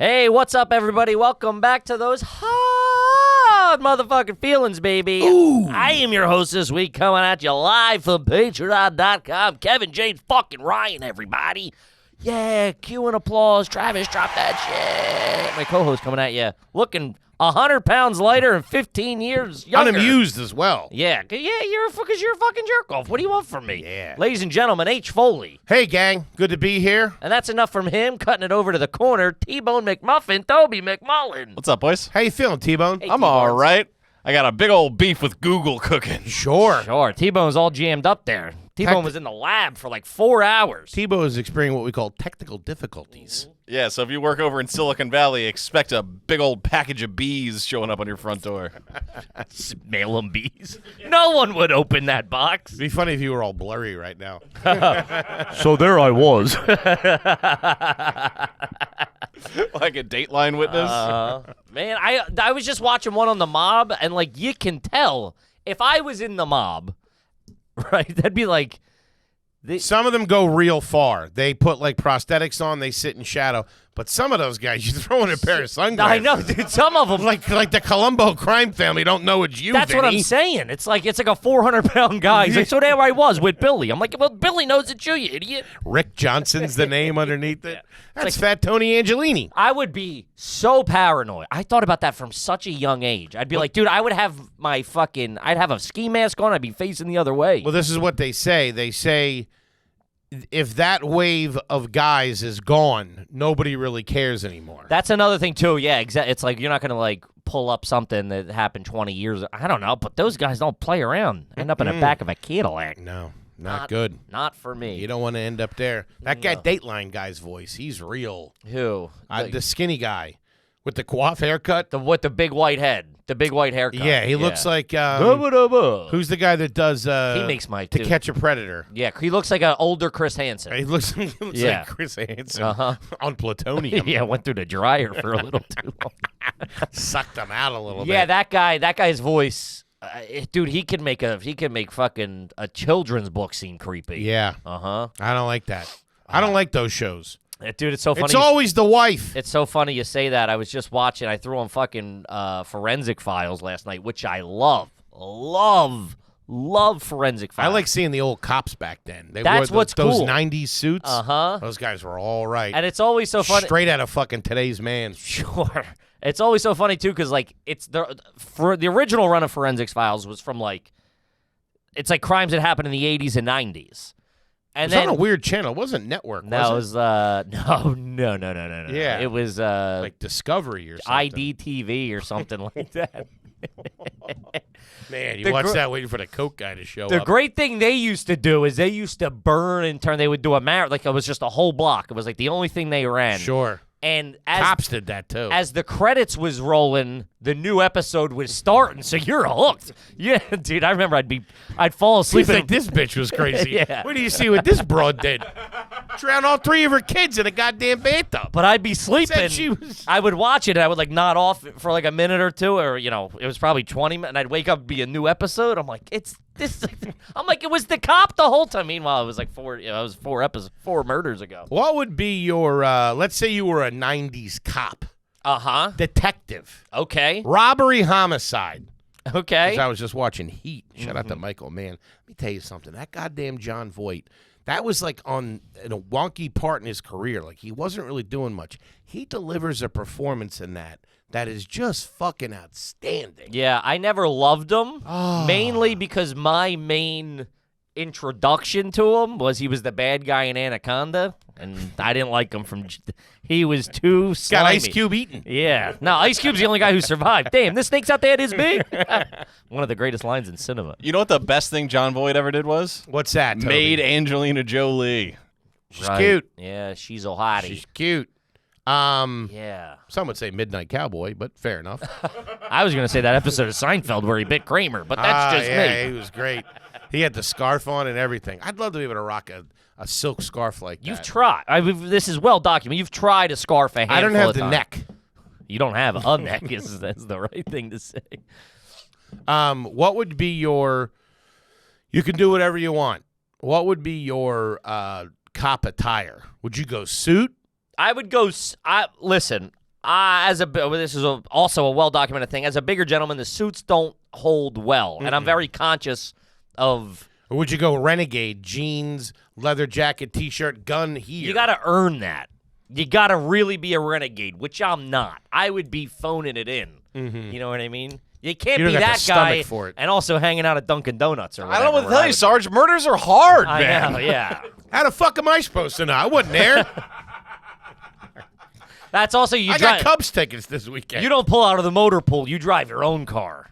Hey, what's up, everybody? Welcome back to those hard motherfucking feelings, baby. Ooh. I am your host this week, coming at you live from Patreon.com. Kevin, Jade, fucking Ryan, everybody. Yeah, cue and applause. Travis, drop that shit. My co-host coming at you, looking 100 pounds lighter and 15 years younger. Unamused as well. Yeah, you're a fucking jerk off. What do you want from me? Yeah. Ladies and gentlemen, H. Foley. Hey, gang. Good to be here. And that's enough from him. Cutting it over to the corner, T-Bone McMuffin, Toby McMullen. What's up, boys? How you feeling, T-Bone? Hey, I'm T-Bones. all right. I got a big old beef with Google cooking. Sure. Sure, T-Bone's all jammed up there. T-Bone was in the lab for like 4 hours. T-Bone is experiencing what we call technical difficulties. Yeah, so if you work over in Silicon Valley, expect a big old package of bees showing up on your front door. Mail 'em bees. No one would open that box. It'd be funny if you were all blurry right now. So there I was. Like a Dateline witness. Man, I was just watching one on the mob, and like you can tell if I was in the mob, right? That'd be like. Some of them go real far. They put like prosthetics on. They sit in shadow. But some of those guys, you throw in a pair of sunglasses. I know, dude. Some of them, Like the Columbo crime family don't know it's you. that's what I'm Vinny. saying. It's like a 400-pound guy. He's like, so there I was with Billy. I'm like, well, Billy knows it's you idiot. Rick Johnson's the name underneath it. That's Fat Tony Angelini. I would be so paranoid. I thought about that from such a young age. I'd be like, dude, I would have I'd have a ski mask on. I'd be facing the other way. Well, this is what they say. They say if that wave of guys is gone, nobody really cares anymore. That's another thing, too. Yeah, exactly. It's like you're not going to, like, pull up something that happened 20 years. I don't know, but those guys don't play around. End up in the back of a Cadillac. No, not good. Not for me. You don't want to end up there. That guy, Dateline guy's voice, he's real. Who? The skinny guy with the coif haircut. With the big white head. The big white haircut. Yeah, he looks like who's the guy that does he makes my To Catch a Predator? Yeah, he looks like an older Chris Hansen. He looks like Chris Hansen on plutonium. Yeah, went through the dryer for a little too long. Sucked him out a little bit. Yeah, that guy's voice, dude, he can make fucking a children's book seem creepy. Yeah. Uh-huh. I don't like that. I don't like those shows. Dude, it's so funny. It's always the wife. It's so funny you say that. I was just watching. I threw on fucking Forensic Files last night, which I love Forensic Files. I like seeing the old cops back then. They That's wore what's those cool. 90s suits. Uh-huh. Those guys were all right. And it's always so funny. Straight out of fucking Today's Man. Sure. It's always so funny, too, because, like, for the original run of Forensic Files was from, like, it's like crimes that happened in the 80s and 90s. And It was then on a weird channel. It wasn't network, that was was no. Yeah. It was like Discovery or something. IDTV or something like that. Man, you The watch gr- that waiting for the Coke guy to show The up. great thing they used to do is they used to burn and turn. They would do a marathon, like it was just a whole block. It was like the only thing they ran. Sure. And Cops did that, too. as the credits was rolling, the new episode was starting, so you're hooked. Yeah, dude, I remember I'd fall asleep. Seems like this bitch was crazy. Yeah. What do you see what this broad did? Drowned all 3 of her kids in a goddamn bathtub. But I'd be sleeping. Said she was- I would watch it, and I would like nod off for like a minute or two, or it was probably 20 minutes, and I'd wake up, be a new episode. I'm like, it's this. I'm like, it was the cop the whole time. Meanwhile, it was like 4 murders ago. What would be your, let's say you were a 90s cop, detective, Okay. robbery, homicide. Okay. 'Cause I was just watching Heat. Shout out to Michael, man. Let me tell you something. That goddamn John Voight, that was like in a wonky part in his career. Like he wasn't really doing much. He delivers a performance in that is just fucking outstanding. Yeah, I never loved him, mainly because my main introduction to him was he was the bad guy in Anaconda, and I didn't like him he was too slimy. Got Ice Cube eaten. Yeah. No, Ice Cube's the only guy who survived. Damn, this snake's out there this big. One of the greatest lines in cinema. You know what the best thing John Voight ever did was? What's that, Toby? Made Angelina Jolie. She's Right. cute. Yeah, she's a hottie. She's cute. Yeah. Some would say Midnight Cowboy, but fair enough. I was going to say that episode of Seinfeld where he bit Kramer, but that's just yeah, me. he was great. He had the scarf on and everything. I'd love to be able to rock a silk scarf like that. You've tried. This is well documented. You've tried a scarf a handful I don't have of the times. neck. You don't have a neck. That's the right thing to say. What would be your? You can do whatever you want. What would be your cop attire? Would you go suit? I would go. Listen. This is also a well-documented thing. As a bigger gentleman, the suits don't hold well, and I'm very conscious of. Or would you go renegade, jeans, leather jacket, T-shirt, gun here? You got to earn that. You got to really be a renegade, which I'm not. I would be phoning it in. Mm-hmm. You know what I mean? You can't You don't be got that the stomach guy for it. and also hanging out at Dunkin' Donuts or whatever. I don't know what to tell you, would- Sarge. Murders are hard, I man. know, yeah. How the fuck am I supposed to know? I wasn't there. That's also you I drive. got Cubs tickets this weekend. You don't pull out of the motor pool. You drive your own car.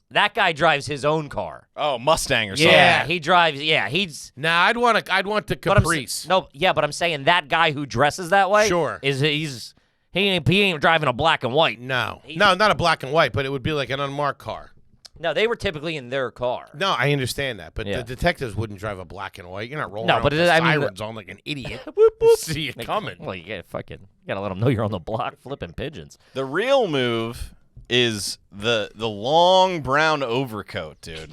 That guy drives his own car. Oh, Mustang or something. Yeah, he drives. Yeah, he's. Nah, I'd want the But I'm Caprice. but I'm saying that guy who dresses that way. Sure. He ain't driving a black and white. No, not a black and white, but it would be like an unmarked car. No, they were typically in their car. No, I understand that, but Yeah. the detectives wouldn't drive a black and white. You're not rolling No, around but with the I mean, sirens on like an idiot. Whoop, whoop. See it coming. Well, you gotta let them know you're on the block flipping pigeons. The real move is the long brown overcoat, dude.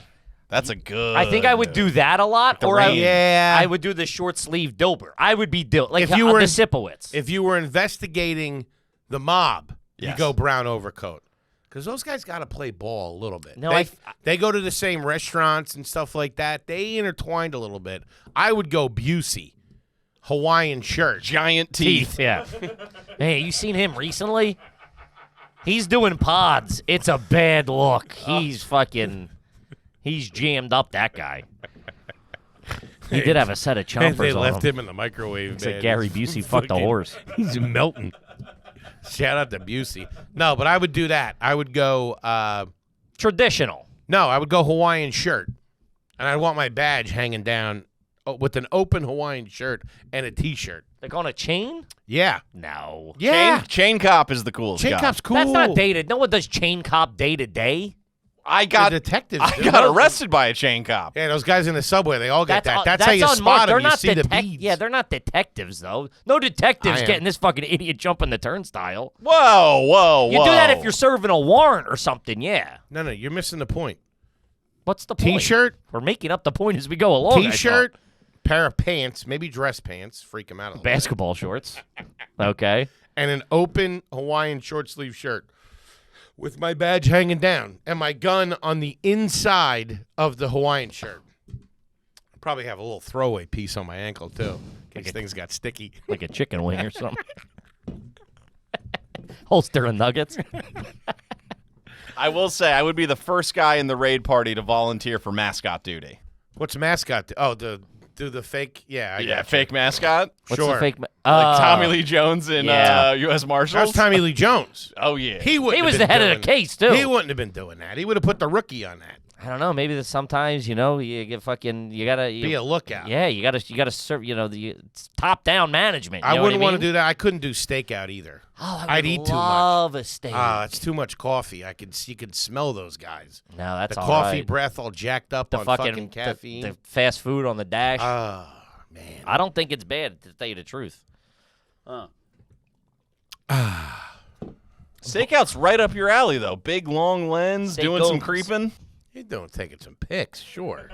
That's a good. I think I would do that a lot, or Yeah. I would do the short sleeve Dilbert. I would be like If you were the in- Sipowicz. If you were investigating the mob, Yes. you go brown overcoat. Because those guys got to play ball a little bit. No, they go to the same restaurants and stuff like that. They intertwined a little bit. I would go Busey, Hawaiian shirt. giant teeth. Yeah. Hey, you seen him recently? He's doing pods. It's a bad look. He's jammed up, that guy. He did have a set of chompers They on left him. him in the microwave. It's man. like Gary He's Busey fucked a fucking- horse. He's melting. Shout out to Busey. No, but I would do that. I would go. Traditional. No, I would go Hawaiian shirt, and I'd want my badge hanging down with an open Hawaiian shirt and a T-shirt. Like on a chain? Yeah, No. yeah. Chain cop is the coolest Chain guy. cop's cool. That's not dated. No one does chain cop day to day. I The got detectives. I do. got arrested by a chain cop. Yeah, those guys in the subway, they all get that. That's how you unmarked. spot them. They're You not see the detec- beads. Yeah, they're not detectives though. No detectives I am. getting this fucking idiot jumping the turnstile. Whoa, whoa, You whoa. do that if you're serving a warrant or something. Yeah. No, you're missing the point. What's the point? T-shirt, We're making up the point as we go along. I T-shirt, pair of pants, maybe dress pants, freak them out a thought. little bit, Basketball shorts. Okay. and an open Hawaiian short sleeve shirt with my badge hanging down and my gun on the inside of the Hawaiian shirt. Probably have a little throwaway piece on my ankle too, in case things got sticky. Like a chicken wing or something. Holster of nuggets. I will say I would be the first guy in the raid party to volunteer for mascot duty. What's mascot? Do the fake? Yeah, I Yeah, got fake mascot. What's Sure. the fake? Like Tommy Lee Jones in yeah. U.S. Marshals. How's Tommy Lee Jones? Oh, yeah. He wouldn't. He was have the been head of the doing- case too. He wouldn't have been doing that. He would have put the rookie on that. I don't know. Maybe sometimes you gotta Be a lookout. yeah, you gotta serve. It's top down management. I wouldn't want to do that. I couldn't do stakeout either. Oh, I'd eat too much. Love a steak. It's too much coffee. You could smell those guys. no, that's The all coffee right. breath all jacked up The on fucking fucking caffeine. the fast food on the dash. Oh man. I don't think it's bad to tell you the truth. Stakeout's right up your alley, though. Big, long lens, doing some Stakeouts. creeping. You're doing taking some pics, sure.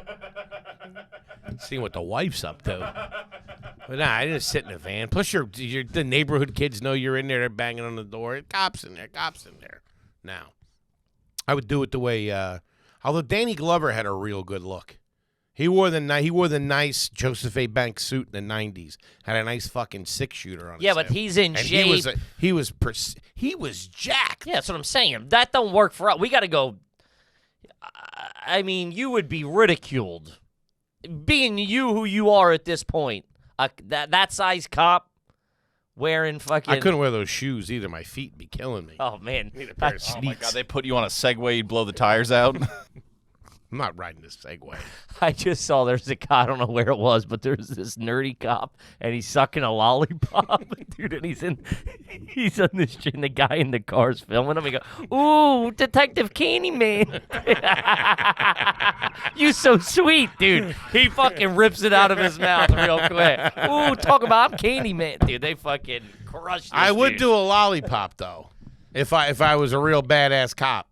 Seeing what the wife's up to. But nah, I didn't sit in a van. Plus, the neighborhood kids know you're in there. They're banging on the door. Cops in there. Cops in there. Now, I would do it the way. Although Danny Glover had a real good look. He wore the nice Joseph A. Banks suit in the '90s. Had a nice fucking 6-shooter on. Yeah, his but hip. he's in And shape. he was jacked. Yeah, that's what I'm saying. That don't work for us. We got to go. I mean, you would be ridiculed, being you who you are at this point. That size cop wearing fucking. I couldn't wear those shoes either. My feet would be killing me. Oh man, Need a pair of Oh, my sneaks. God. They put you on a Segway, you'd blow the tires out. I'm not riding this Segway. I just saw there's a guy, I don't know where it was, but there's this nerdy cop, and he's sucking a lollipop, dude, and he's on this shit, and the guy in the car's filming him. He go, "Ooh, Detective Candyman, you so sweet, dude." He fucking rips it out of his mouth real quick. Ooh, talk about I'm Candyman, dude. They fucking crushed. This I would dude. do a lollipop though, if I was a real badass cop.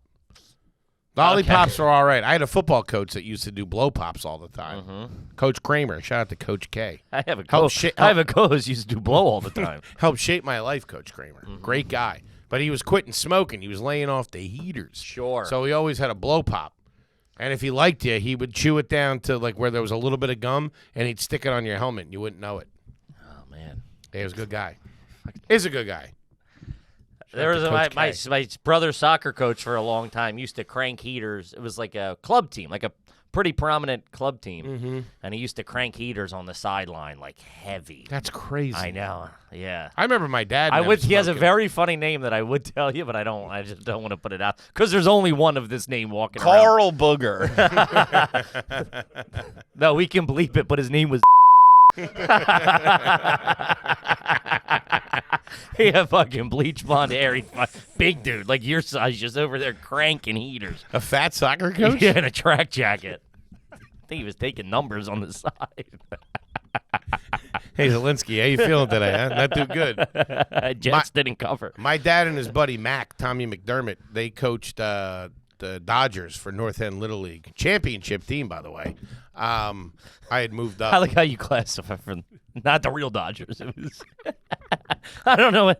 Lollipops are all right. I had a football coach that used to do blow pops all the time. Coach Kramer. Shout out to Coach K. I have a Help co. shit- I have a co-host used to do blow all the time. Helped shape my life, Coach Kramer. Great guy. But he was quitting smoking. He was laying off the heaters. Sure. So he always had a blow pop. And if he liked you, he would chew it down to like where there was a little bit of gum, and he'd stick it on your helmet, and you wouldn't know it. Oh, man. He was a good guy. Is a good guy. There was my brother's soccer coach for a long time used to crank heaters. It was like a club team, like a pretty prominent club team. And he used to crank heaters on the sideline like heavy. That's crazy. I know. Yeah. I remember my dad. He has a very funny name that I would tell you, but I just don't want to put it out because there's only one of this name walking around. Carl Booger. No, we can bleep it, but his name was. He had fucking bleach blonde hair. Big dude, like your size, just over there cranking heaters. A fat soccer coach? Yeah, in a track jacket. I think he was taking numbers on the side. Hey, Zelensky, how you feeling today, huh? Not too good. Jets didn't cover. My dad and his buddy Mac, Tommy McDermott, they coached the Dodgers for North End Little League. Championship team, by the way. I had moved up. I like how you classify from not the real Dodgers. It was I don't know.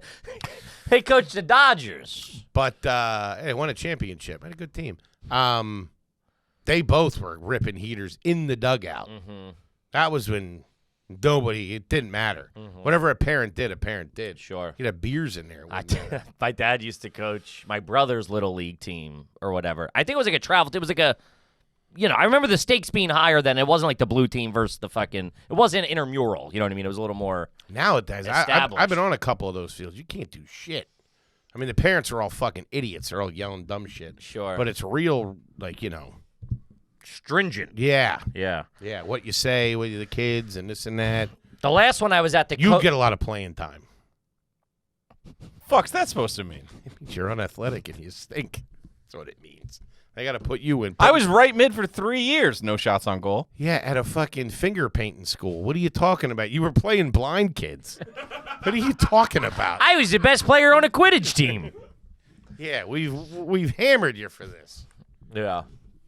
They coached the Dodgers. But they won a championship. Had a good team. They both were ripping heaters in the dugout. That was when it didn't matter. Whatever a parent did. Sure. You'd have beers in there. My dad used to coach my brother's little league team or whatever. I think it was like a travel. It was like a, I remember the stakes being higher than it wasn't like the blue team versus the fucking. It wasn't intramural. You know what I mean? It was a little more. Nowadays, I've been on a couple of those fields. You can't do shit. I mean, the parents are all fucking idiots. They're all yelling dumb shit. Sure. But it's real, stringent. Yeah. Yeah. Yeah, what you say with the kids and this and that. The last one I was at the. You get a lot of playing time. Fuck's that supposed to mean? It means you're unathletic and you stink. That's what it means. They got to put you in. I was right mid for 3 years. No shots on goal. Yeah, at a fucking finger painting school. What are you talking about? You were playing blind kids. What are you talking about? I was the best player on a Quidditch team. Yeah, we've hammered you for this. Yeah.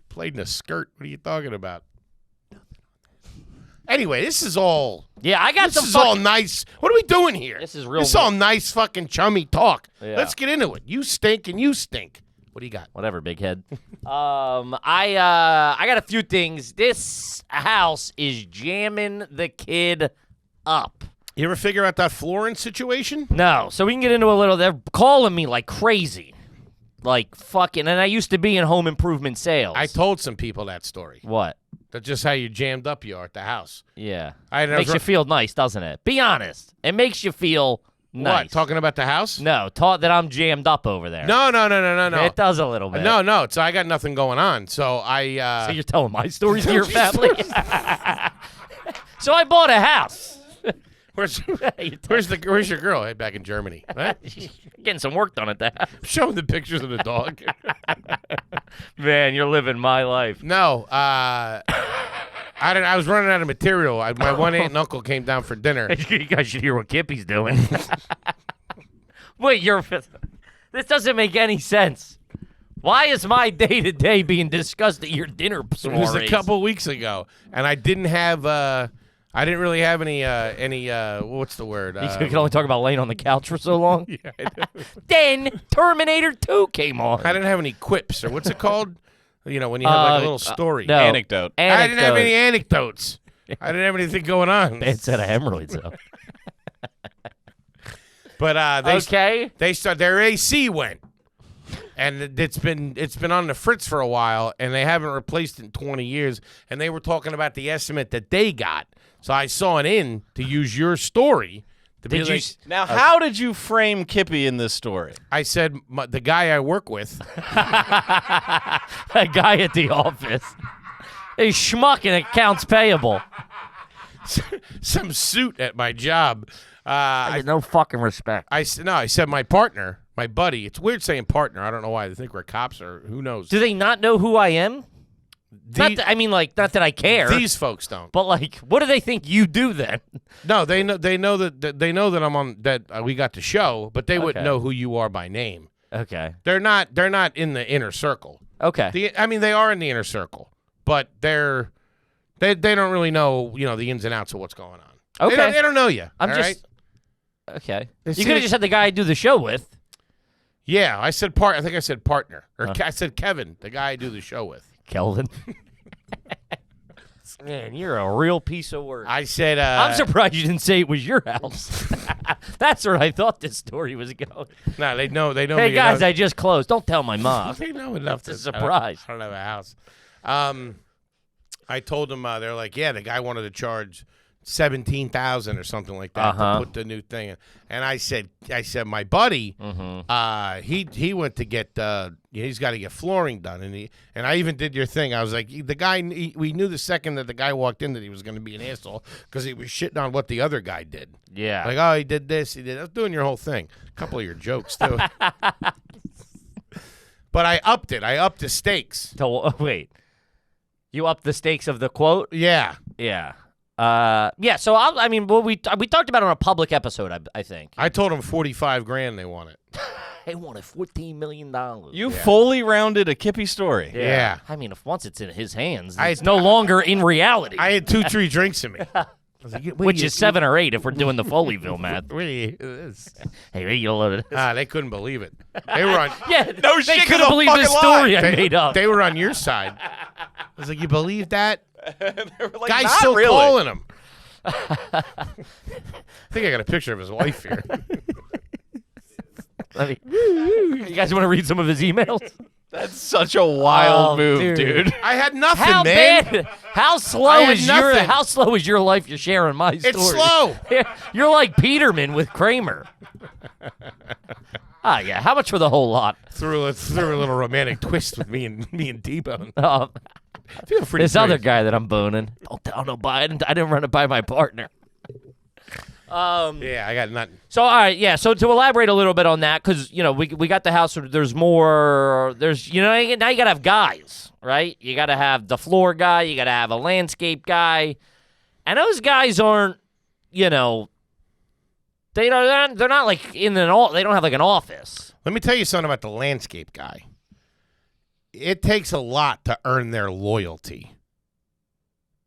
Played in a skirt. What are you talking about? Anyway, this is all. Yeah, I got This is all nice. What are we doing here? This is real. This is all nice fucking chummy talk. Yeah. Let's get into it. You stink and you stink. What do you got? Whatever, big head. I got a few things. This house is jamming the kid up. You ever figure out that Florence situation? No, so we can get into a little. They're calling me like crazy, like fucking. And I used to be in home improvement sales. I told some people that story. What? That's just how you jammed up you are at the house. Yeah, Makes you feel nice, doesn't it? Be honest. It makes you feel nice. What? Talking about the house? No, that I'm jammed up over there. No. It does a little bit. No. So I got nothing going on. So I. So you're telling my stories to your family? So I bought a house. Where's your girl? Hey, back in Germany. What? Getting some work done at the house. Showing the pictures of the dog. Man, you're living my life. No. I was running out of material. My one aunt and uncle came down for dinner. You guys should hear what Kippy's doing. Wait, this doesn't make any sense. Why is my day-to-day being discussed at your dinner soiree? It was a couple weeks ago, and I didn't have. I didn't really have any. What's the word? You could only talk about laying on the couch for so long. Yeah. Then Terminator 2 came on. I didn't have any quips, or what's it called? When you have like a little story. No. Anecdote. I didn't have any anecdotes. I didn't have anything going on. Bad set of hemorrhoids, though. But their AC went, and it's been on the fritz for a while, and they haven't replaced it in 20 years. And they were talking about the estimate that they got. So I saw it in to use your story. Now, how did you frame Kippy in this story? I said the guy I work with. A guy at the office. A schmuck in accounts payable. Some suit at my job. No fucking respect. I said my partner, my buddy. It's weird saying partner. I don't know why. They think we're cops or who knows. Do they not know who I am? Not that I care. These folks don't. But what do they think you do then? No, they know that I'm on that we got the show, but they wouldn't know who you are by name. Okay. They're not in the inner circle. Okay. They are in the inner circle, but they don't really know, the ins and outs of what's going on. Okay. They don't know you. I'm all just right? okay. They You see could have it- just had the guy I do the show with. Yeah, I said I think I said partner. Or I said Kevin, the guy I do the show with. Kelvin. Man, you're a real piece of work. I said... I'm surprised you didn't say it was your house. That's where I thought this story was going. No, they know Hey, me guys, enough. I just closed. Don't tell my mom. They know enough. It's a surprise. I don't have a house. I told them, they're like, yeah, the guy wanted to charge $17,000 or something like that to put the new thing in. And I said, my buddy, he went to get, he's got to get flooring done, and I even did your thing. I was like, the guy, we knew the second that the guy walked in that he was going to be an asshole because he was shitting on what the other guy did. Yeah, like, oh, he did this, he did. I was doing your whole thing, a couple of your jokes too. But I upped it. I upped the stakes. So wait, you upped the stakes of the quote? Yeah. Yeah. So I mean, well, we talked about it on a public episode, I think. I told him $45,000 they want it. They wanted $14 million. You fully rounded a Kippy story. Yeah. I mean, if once it's in his hands, it's no longer in reality. I had 2-3 drinks in me. I was like, which is 7 or 8 if we're doing the Foleyville math. Hey, where you loaded this? They couldn't believe it. They were on. Yeah, No they shit, couldn't 'cause believe I'm this fucking story lying. I made up. They were on your side. I was like, you believe that? They were like, Guy's not still really. calling him. I think I got a picture of his wife here. You guys want to read some of his emails? That's such a wild move, dude. I had nothing, How man. bad? How slow I had is nothing. how slow is your life? You're sharing my story. It's slow. You're like Peterman with Kramer. Yeah. How much for the whole lot? Threw a little romantic twist with me and T-Bone. Feel free. This other guy that I'm boning. Don't tell nobody. I didn't run it by my partner. Yeah, I got nothing. So all right, yeah. So to elaborate a little bit on that, because we got the house. There's more. There's now you gotta have guys, right? You gotta have the floor guy. You gotta have a landscape guy, and those guys aren't. They're not like they don't have like an office. Let me tell you something about the landscape guy. It takes a lot to earn their loyalty.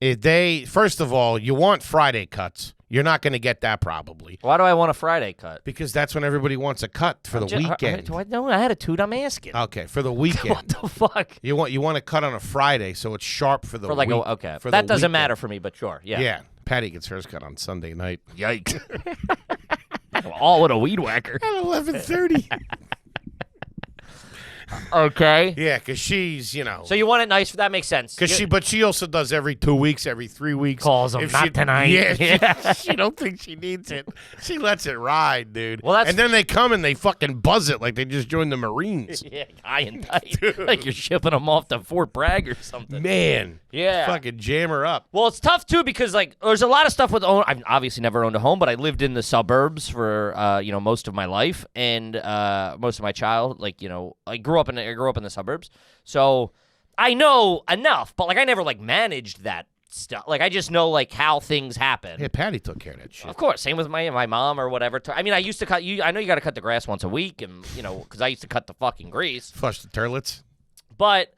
First of all, you want Friday cuts. You're not going to get that probably. Why do I want a Friday cut? Because that's when everybody wants a cut for the weekend. Do I know attitude? I'm asking. Okay, for the weekend. What the fuck? You want to cut on a Friday so it's sharp for the For like week. okay, for that the doesn't weekend. matter for me, but sure, yeah. Yeah, Patty gets hers cut on Sunday night. Yikes! All with a weed whacker. At 11:30. Okay. Yeah, because she's So you want it nice? That makes sense. But she also does every 2 weeks, every 3 weeks. Calls them, If "Not tonight." Yeah, she don't think she needs it. She lets it ride, dude. Well, and then they come and they fucking buzz it like they just joined the Marines. Yeah, high and tight. Like you're shipping them off to Fort Bragg or something. Man, Yeah. fucking jam her up. Well, it's tough too because like there's a lot of stuff with I've obviously never owned a home, but I lived in the suburbs for most of my life and most of my child. I grew up in the suburbs, so I know enough. But like I never like managed that stuff. Like I just know like how things happen. Yeah, Patty took care of that shit. Of course, same with my mom or whatever. I mean, I used to cut you. I know you got to cut the grass once a week, and because I used to cut the fucking grease. Flush the turlets. But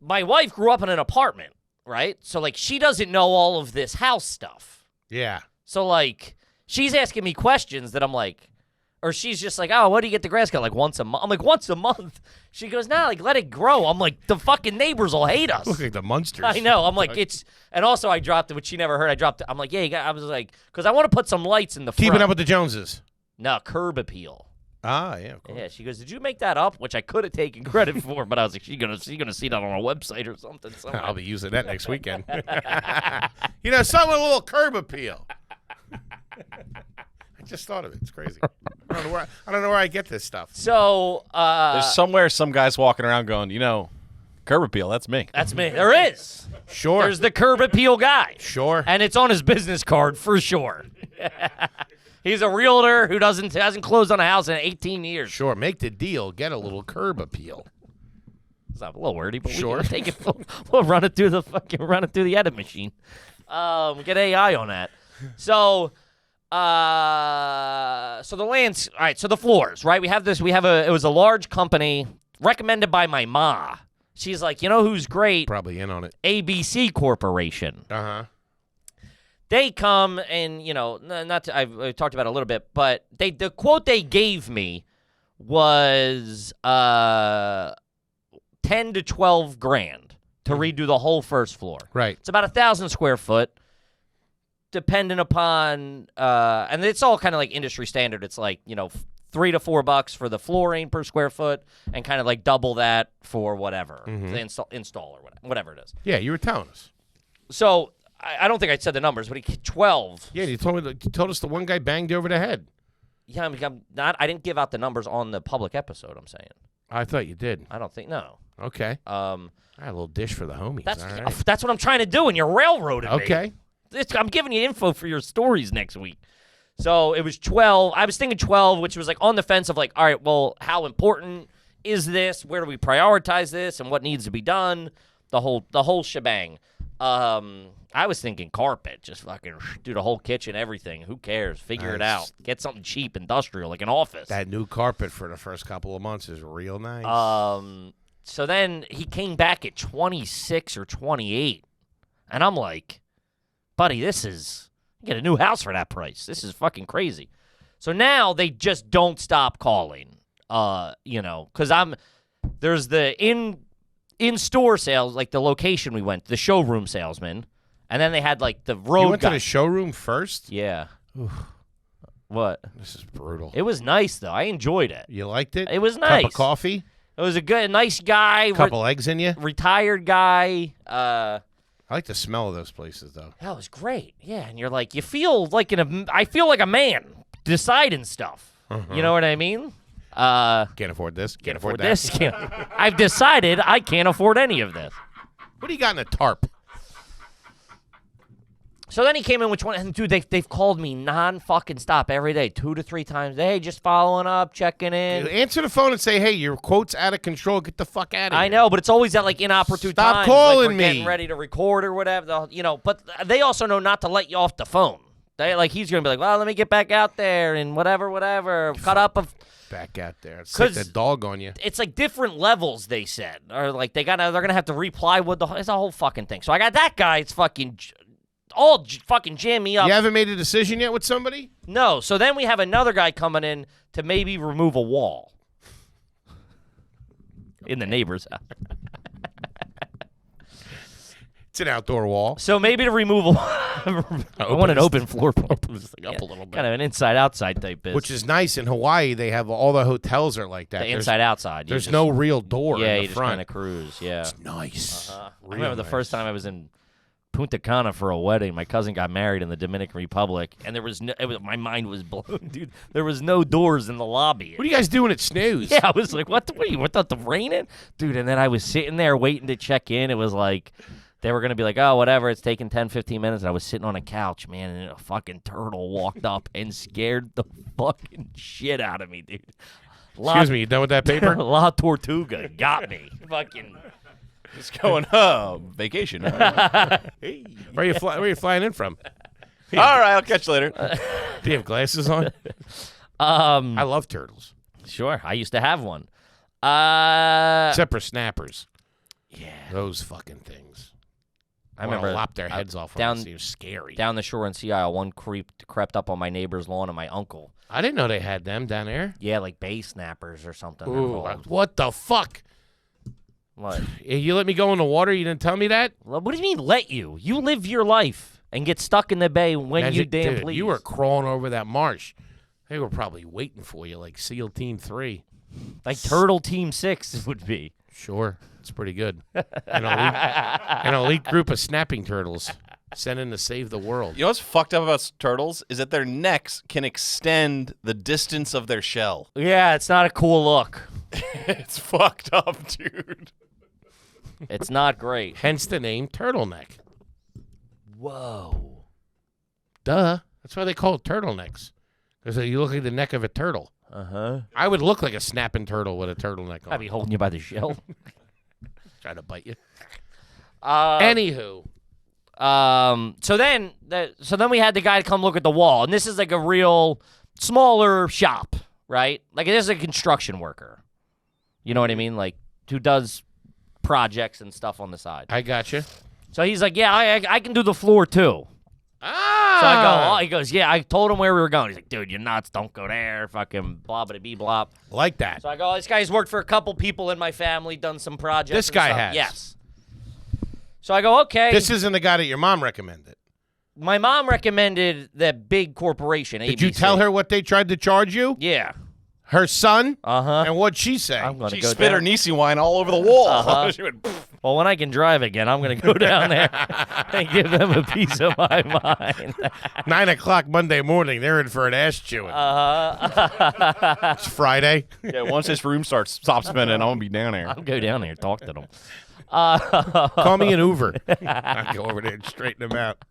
my wife grew up in an apartment, right? So like she doesn't know all of this house stuff. Yeah. So like she's asking me questions that I'm like, or she's just like, oh, what do you get the grass cut? Like once a month. I'm like, once a month. She goes, nah, like let it grow. I'm like, the fucking neighbors will hate us. Look like the Munsters. I know. I'm like, and also I dropped it, which she never heard. I dropped it. I'm like, yeah, I was like, because I want to put some lights in the front. Keeping up with the Joneses. No, curb appeal. Ah, yeah, of course. Yeah, she goes, did you make that up? Which I could have taken credit for, but I was like, she's gonna see that on a website or something. Somewhere. I'll be using that next weekend. Something with a little curb appeal. I just thought of it. It's crazy. I don't know where I get this stuff. So There's somewhere some guy's walking around going, curb appeal, that's me. that's me. There is. Sure. There's the curb appeal guy. Sure. And it's on his business card for sure. He's a realtor who hasn't closed on a house in 18 years. Sure. Make the deal. Get a little curb appeal. It's not a little wordy, but Sure. we can take it. We'll run it through the edit machine. Get AI on that. So, so the lands. All right. So the floors. Right. We have this. It was a large company recommended by my ma. She's like, who's great? Probably in on it. ABC Corporation. Uh-huh. They come and I've talked about it a little bit, but the quote they gave me was 10 to 12 grand to redo the whole first floor. Right. It's about 1,000 square foot, depending upon, and it's all kind of like industry standard. It's like, $3 to $4 for the flooring per square foot, and kind of like double that for whatever the install or whatever it is. Yeah, you were telling us. So I don't think I said the numbers, but 12. Yeah, you told us the one guy banged you over the head. Yeah, I'm not. I didn't give out the numbers on the public episode. I'm saying. I thought you did. I don't think no. Okay. I had a little dish for the homies. That's what I'm trying to do, and you're railroading me. Okay. I'm giving you info for your stories next week. So it was 12. I was thinking 12, which was like on the fence of like, all right, well, how important is this? Where do we prioritize this, and what needs to be done? The whole shebang. I was thinking carpet, just fucking do the whole kitchen, everything. Who cares? Figure it out. Get something cheap, industrial, like an office. That new carpet for the first couple of months is real nice. So then he came back at 26 or 28, and I'm like, buddy, you get a new house for that price. This is fucking crazy. So now they just don't stop calling, because there's the in-store sales, like the location we went, the showroom salesman, and then they had like the road You went guy. to the showroom first? Yeah. What? This is brutal. It was nice, though. I enjoyed it. You liked it? It was nice. Cup of coffee? It was a nice guy. Couple eggs in you? Retired guy. I like the smell of those places, though. That was great. Yeah, and you're like, I feel like a man deciding stuff. You know what I mean? Can't afford this. Can't afford that. this. I've decided I can't afford any of this. What do you got in a tarp? So then he came in with one, and dude, they've called me non-fucking stop every day, 2 to 3 times. Hey, just following up, checking in. Answer the phone and say, hey, your quote's out of control. Get the fuck out of here. I know, but it's always at like inopportune Stop times. calling like we're me. Getting ready to record or whatever. But they also know not to let you off the phone. He's gonna be like, well, let me get back out there and whatever. Cut up a. Back out there. Sick the dog on you. It's like different levels, they said. Or like they're gonna have to reply with it's a whole fucking thing. So I got that guy, it's fucking fucking jam me up. You haven't made a decision yet with somebody? No. So then we have another guy coming in to maybe remove a wall in the neighbor's house. It's an outdoor wall. So maybe to remove a wall. I want an open floor plan. Open this thing up a little bit. Kind of an inside-outside type business. Which is nice. In Hawaii, they have all the hotels are like that. The inside-outside. There's no real door yeah, in the you just front. kind of cruise, yeah. It's nice. I remember the first time I was in Punta Cana for a wedding. My cousin got married in the Dominican Republic, and there was my mind was blown, dude. There was no doors in the lobby. What are you guys doing at Snooze? Yeah, I was like, what are you, without the raining? Dude, and then I was sitting there waiting to check in. It was like, they were going to be like, oh, whatever, it's taking 10, 15 minutes. And I was sitting on a couch, man, and a fucking turtle walked up and scared the fucking shit out of me, dude. Excuse me, you done with that paper? La Tortuga got me. Fucking... Just going, vacation. Hey, where are you flying in from? All right, I'll catch you later. Do you have glasses on? I love turtles. Sure, I used to have one. Except for snappers. Yeah. Those fucking things. I remember lop their heads off. Down, it was scary. Down the shore in Sea Isle, one crept up on my neighbor's lawn and my uncle. I didn't know they had them down there. Yeah, like bay snappers or something. Ooh, what the fuck? What? You let me go in the water? You didn't tell me that? What do you mean let you? You live your life and get stuck in the bay when you damn please. You were crawling over that marsh. They were probably waiting for you like SEAL Team 3. Like Turtle Team 6 would be. Sure. It's pretty good. An elite group of snapping turtles sent in to save the world. You know what's fucked up about turtles is that their necks can extend the distance of their shell. Yeah, it's not a cool look. It's fucked up, dude. It's not great. Hence the name turtleneck. Whoa. Duh. That's why they call it turtlenecks. Because you look like the neck of a turtle. Uh-huh. I would look like a snapping turtle with a turtleneck on. I'd be holding you by the shell. Trying to bite you. Anywho. So then we had the guy come look at the wall. And this is like a real smaller shop, right? Like this is a construction worker. You know what I mean? Like who does projects and stuff on the side. I got you. So he's like, yeah, I can do the floor too. Ah! So I go, oh, he goes, yeah, I told him where we were going. He's like, dude, you're nuts. Don't go there. Fucking blah, blah, blah, blah. Like that. So I go, this guy's worked for a couple people in my family, done some projects. This and guy stuff. has. Yes. So I go, okay. This isn't the guy that your mom recommended. My mom recommended that big corporation, ABC. Did you tell her what they tried to charge you? Yeah. Her son? Uh-huh. And what'd she say? I'm going to She go spit down. her Nisi wine all over the wall. Uh-huh. She went, "Pfft." Well, when I can drive again, I'm going to go down there and give them a piece of my mind. 9 o'clock Monday morning, they're in for an ass chewing. It's Friday. Yeah, once this room stops spinning, I'm gonna be down there. I'll go down there and talk to them. Call me an Uber. I'll go over there and straighten them out.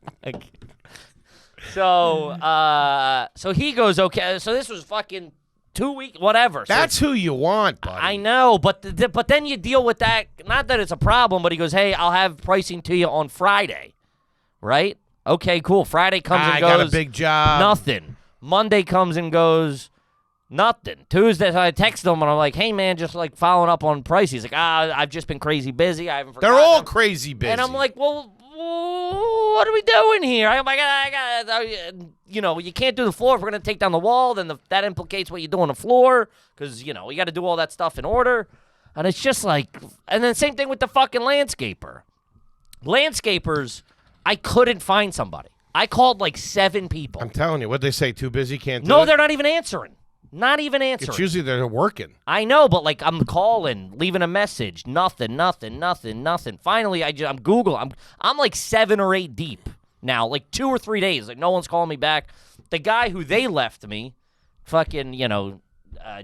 So he goes, okay. So this was fucking 2 weeks, whatever. So That's who you want, buddy. I know, but but then you deal with that. Not that it's a problem, but he goes, hey, I'll have pricing to you on Friday, right? Okay, cool. Friday comes and goes. I got a big job. Nothing. Monday comes and goes. Nothing. Tuesday, so I text him and I'm like, hey, man, just like following up on price. He's like, I've just been crazy busy. I haven't forgotten. They're all them." crazy busy. And I'm like, well, what are we doing here? I'm like, you know, you can't do the floor if we're going to take down the wall. Then that implicates what you do on the floor because, you know, you got to do all that stuff in order. And it's just like, and then same thing with the fucking landscaper. Landscapers, I couldn't find somebody. I called like 7 people. I'm telling you, what they say, too busy, can't do No, it? they're not even answering. Not even answering. It's usually they're working. I know, but like I'm calling, leaving a message, nothing. Finally, I'm Google. I'm like 7 or 8 deep now, like 2 or 3 days. Like no one's calling me back. The guy who they left me, fucking, you know,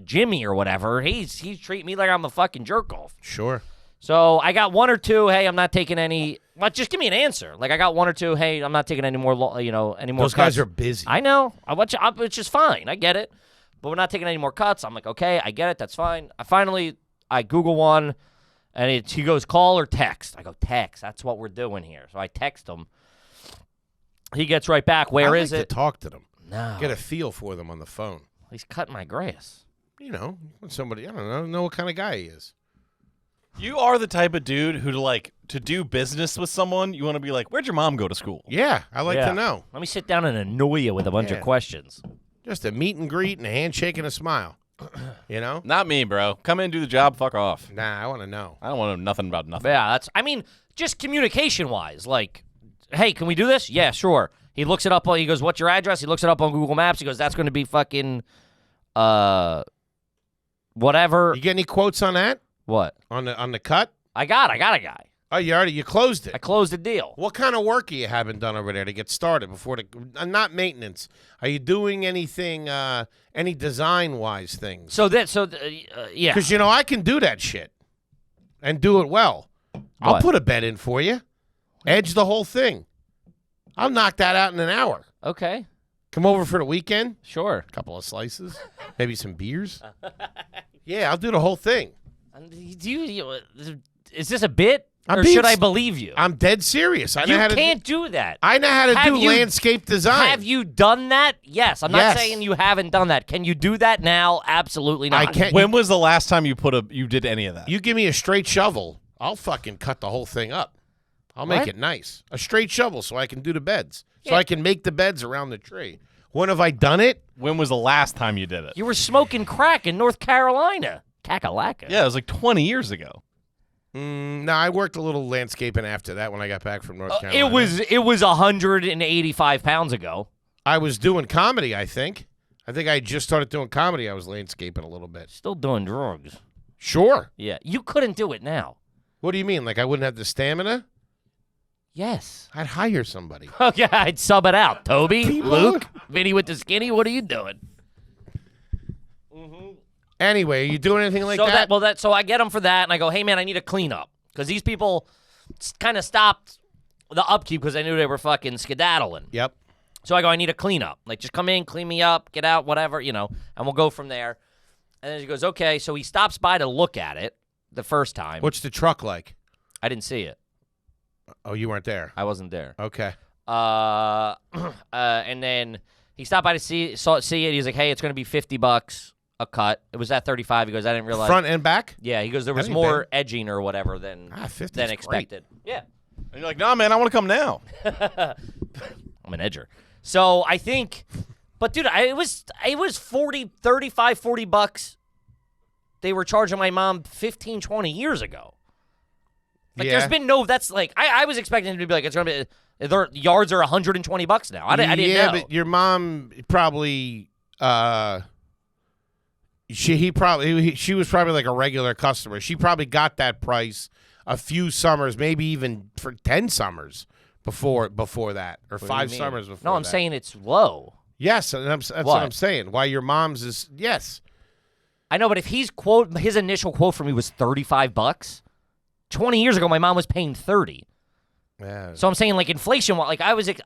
Jimmy or whatever, he's treating me like I'm a fucking jerk off. Sure. So I got 1 or 2. Hey, I'm not taking any. But just give me an answer. Like I got 1 or 2. Hey, I'm not taking any more. You know, any more. Those cuts. guys are busy. I know. Which is fine. I get it. But we're not taking any more cuts. I'm like, okay, I get it. That's fine. I Google one, and he goes, call or text. I go, text. That's what we're doing here. So I text him. He gets right back. Where is I like it? to talk to them. No. Get a feel for them on the phone. He's cutting my grass. You know, when somebody, I don't know what kind of guy he is. You are the type of dude who, like, to do business with someone, you want to be like, where'd your mom go to school? Yeah, I like to know. Let me sit down and annoy you with a bunch of questions. Just a meet and greet and a handshake and a smile. You know? Not me, bro. Come in and do the job, fuck off. Nah, I want to know. I don't want to know nothing about nothing. Yeah, just communication-wise. Like, hey, can we do this? Yeah, sure. He looks it up. He goes, what's your address? He looks it up on Google Maps. He goes, that's going to be fucking, whatever. You get any quotes on that? What? On the cut? I got a guy. Oh, you closed it. I closed the deal. What kind of work are you having done over there to get started before not maintenance? Are you doing anything, any design-wise things? Yeah. Because, you know, I can do that shit and do it well. I'll What? put a bed in for you. Edge the whole thing. I'll knock that out in an hour. Okay. Come over for the weekend. Sure. A couple of slices. Maybe some beers. Yeah, I'll do the whole thing. Is this a bit? Or should I believe you? I'm dead serious. You can't do that. I know how to do landscape design. Have you done that? Yes. I'm not Yes. saying you haven't done that. Can you do that now? Absolutely not. I can't. When was the last time you did any of that? You give me a straight shovel, I'll fucking cut the whole thing up. I'll make What? it nice. A straight shovel so I can do the beds. So Yeah. I can make the beds around the tree. When have I done it? When was the last time you did it? You were smoking crack in North Carolina. Kakalaka. Yeah, it was like 20 years ago. No, I worked a little landscaping after that when I got back from North Carolina. It was 185 pounds ago. I was doing comedy, I think. I think I just started doing comedy. I was landscaping a little bit. Still doing drugs. Sure. Yeah. You couldn't do it now. What do you mean? Like I wouldn't have the stamina? Yes. I'd hire somebody. Okay, I'd sub it out. Toby, People- Luke, Vinny with the skinny, what are you doing? Anyway, are you doing anything like so that? So I get them for that, and I go, hey, man, I need a cleanup. Because these people kind of stopped the upkeep because I knew they were fucking skedaddling. Yep. So I go, I need a cleanup. Like, just come in, clean me up, get out, whatever, you know, and we'll go from there. And then he goes, okay. So he stops by to look at it the first time. What's the truck like? I didn't see it. Oh, you weren't there. I wasn't there. Okay. And then he stopped by to see it. He's like, hey, it's going to be $50 a cut. It was at 35. He goes, I didn't realize. Front and back? Yeah, he goes, there was ain't more bad. edging or whatever than 50's than great. expected. Yeah. And you're like, nah, man, I want to come now. I'm an edger. So I think, but dude, it was $40 they were charging my mom 15, 20 years ago. Like, there's been no, that's like, I was expecting it to be like, it's going to be, their yards are $120 now. I didn't know. Yeah, but your mom probably, she was probably like a regular customer. She probably got that price a few summers, maybe even for 10 summers before that, or 5 summers before. No, I'm saying it's low. Yes, and that's what I'm saying. Why your mom's is yes. I know, but if his initial quote for me was $35, 20 years ago my mom was paying $30. Yeah. So I'm saying, like, inflation, like, everything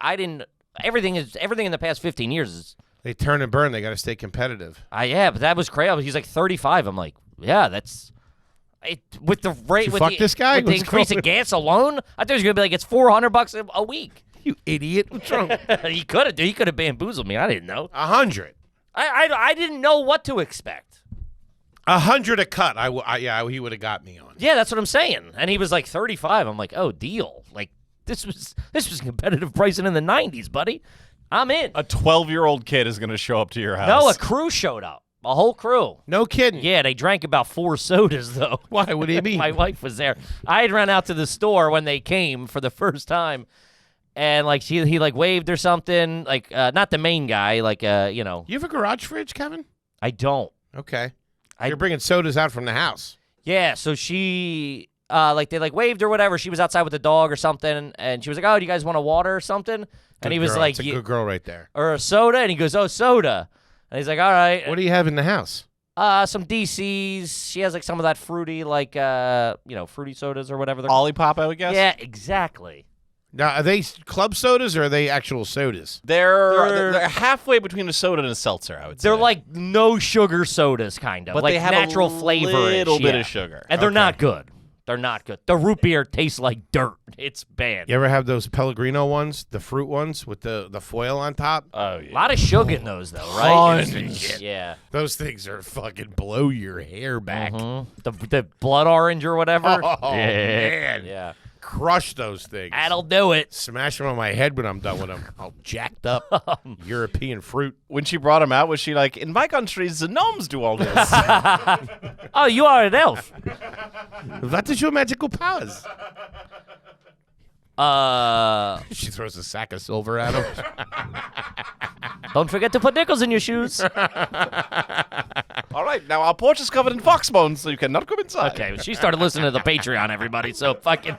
in the past 15 years is. They turn and burn. They got to stay competitive. Yeah, but that was crazy. He's like 35. I'm like, yeah, that's with the rate. With this guy? with the increase in gas alone. I thought he was gonna be like, it's $400 a week. You idiot! What's wrong? He could have bamboozled me. I didn't know. 100. I didn't know what to expect. 100 a cut. He would have got me on. Yeah, that's what I'm saying. And he was like 35. I'm like, oh, deal. Like, this was competitive pricing in the 90s, buddy. I'm in. A 12-year-old kid is going to show up to your house. No, a crew showed up. A whole crew. No kidding. Yeah, they drank about 4 sodas, though. Why? What do you mean? My wife was there. I had run out to the store when they came for the first time, and like he like waved or something. Like not the main guy. Like you know. You have a garage fridge, Kevin? I don't. Okay. You're bringing sodas out from the house. Yeah. So she like they like waved or whatever. She was outside with the dog or something, and she was like, "Oh, do you guys want a water or something?" And he was girl. like, "It's a good girl right there." Or a soda, and he goes, "Oh, soda." And he's like, all right. What do you have in the house? Some DCs. She has like some of that fruity, like fruity sodas or whatever. Olipop, I would guess. Yeah, exactly. Now, are they club sodas or are they actual sodas? They're halfway between a soda and a seltzer, I would say. They're like no sugar sodas, kind of. but like they have natural a flavor. little bit of sugar. And they're not good. They're not good. The root beer tastes like dirt. It's bad. You ever have those Pellegrino ones, the fruit ones with the foil on top? Oh, yeah. A lot of sugar in those, though, right? Tons. Yeah. Those things are fucking blow your hair back. The blood orange or whatever. Oh, man. Yeah. Crush those things. That'll do it. Smash them on my head when I'm done with them. All jacked up European fruit. When she brought him out, was she like, in my country, the gnomes do all this? Oh, you are an elf. What is your magical powers? She throws a sack of silver at him. Don't forget to put nickels in your shoes. All right, now our porch is covered in fox bones, so you cannot come inside. Okay, she started listening to the Patreon, everybody, so fucking,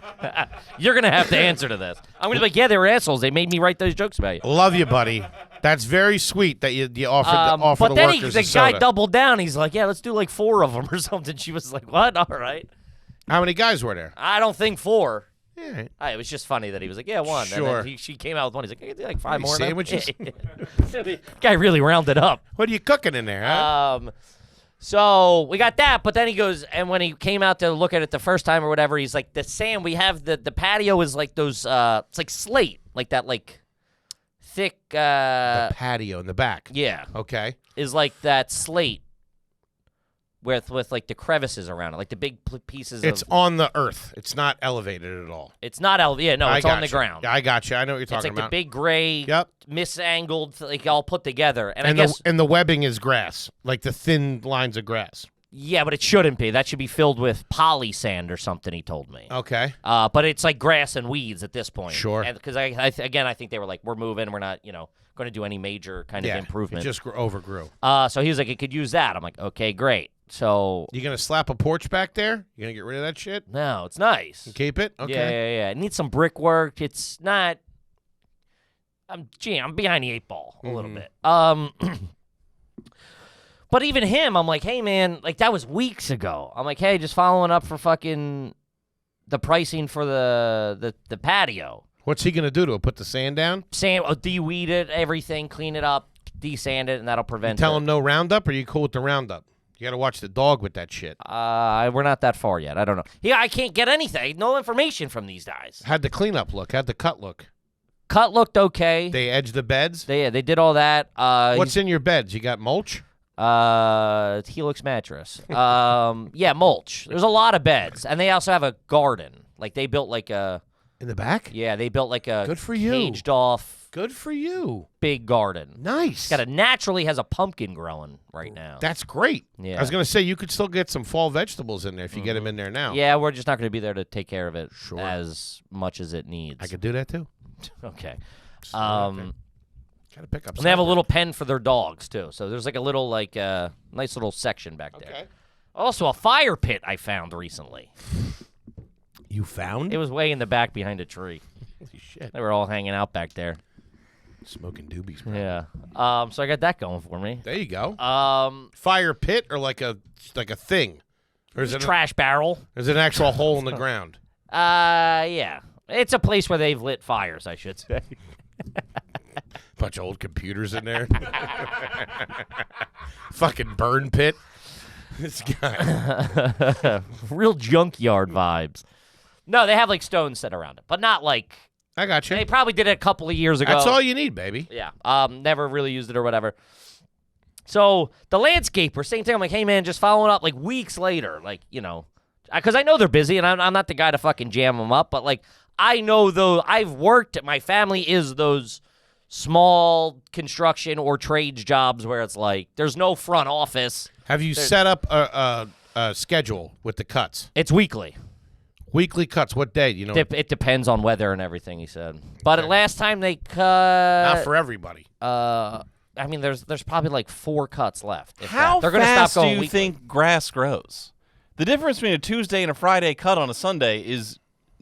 you're going to have to answer to this. I'm going to be like, yeah, they were assholes. They made me write those jokes about you. Love you, buddy. That's very sweet that you offered offer but the then workers the a guy soda. doubled down. He's like, yeah, let's do like 4 of them or something. She was like, what? All right. How many guys were there? I don't think 4. Yeah. It was just funny that he was like, yeah, 1. Sure. And then she came out with 1. He's like, I can do like 5 more. Sandwiches? The guy really rounded up. What are you cooking in there, huh? So we got that, but then he goes, and when he came out to look at it the first time or whatever, he's like, the sand we have, the patio is like those, it's like slate, like that, like thick. The patio in the back. Yeah. Okay. Is like that slate with like the crevices around it, like the big pieces. It's on the earth. It's not elevated at all. It's not elevated. Yeah, no, it's on the ground. I got you. I know what you're It's talking like about. the big gray, misangled, like all put together. And I guess the webbing is grass, like the thin lines of grass. Yeah, but it shouldn't be. That should be filled with poly sand or something. He told me. Okay. But it's like grass and weeds at this point. Sure. Because I think they were like, we're moving. We're not, going to do any major kind of improvement. It just overgrew. So he was like, it could use that. I'm like, okay, great. So you gonna slap a porch back there? You gonna get rid of that shit? No, it's nice. You keep it? Okay. Yeah. It needs some brickwork. It's not. I'm behind the 8 ball a little bit. But even him, I'm like, hey man, like that was weeks ago. I'm like, hey, just following up for fucking the pricing for the patio. What's he gonna do to it? Put the sand down? De-weed it, everything, clean it up, desand it, and that'll prevent. Tell him no Roundup. Or are you cool with the Roundup? You got to watch the dog with that shit. We're not that far yet. I don't know. Yeah, I can't get anything. No information from these guys. How'd the cleanup look? How'd the cut look? Cut looked okay. They edged the beds? They did all that. What's in your beds? You got mulch? Helix mattress. Yeah, mulch. There's a lot of beds. And they also have a garden. Like, they built like a... In the back? Yeah, they built like a Good for you. caged off Good for you. big garden. Nice. Naturally has a pumpkin growing right now. That's great. Yeah. I was going to say, you could still get some fall vegetables in there if you get them in there now. Yeah, we're just not going to be there to take care of it Sure. as much as it needs. I could do that, too. Okay. Got to pick up And they have a something. little pen for their dogs, too. So there's like a little, nice little section back there. Okay. Also, a fire pit I found recently. You found? It was way in the back behind a tree. Holy shit. They were all hanging out back there. Smoking doobies, bro. Yeah. So I got that going for me. There you go. Um, Fire pit or like a thing? Or is it trash barrel. is it an actual hole in the ground? Yeah. It's a place where they've lit fires, I should say. Bunch of old computers in there. Fucking burn pit. This guy. Real junkyard vibes. No, they have like stones set around it, but not like I got you. they probably did it a couple of years ago. That's all you need, baby. Yeah. Never really used it or whatever. So the landscaper, same thing. I'm like, hey man, just following up like weeks later, like because I know they're busy and I'm not the guy to fucking jam them up, but like I know though I've worked. My family is those small construction or trades jobs where it's like there's no front office. Have you set up a schedule with the cuts? It's weekly. Weekly cuts. What day? You know, It depends on weather and everything, he said. But Okay. last time they cut, not for everybody. I mean, there's probably like 4 cuts left. if How that. They're gonna fast stop going do you weekly. think grass grows? The difference between a Tuesday and a Friday cut on a Sunday is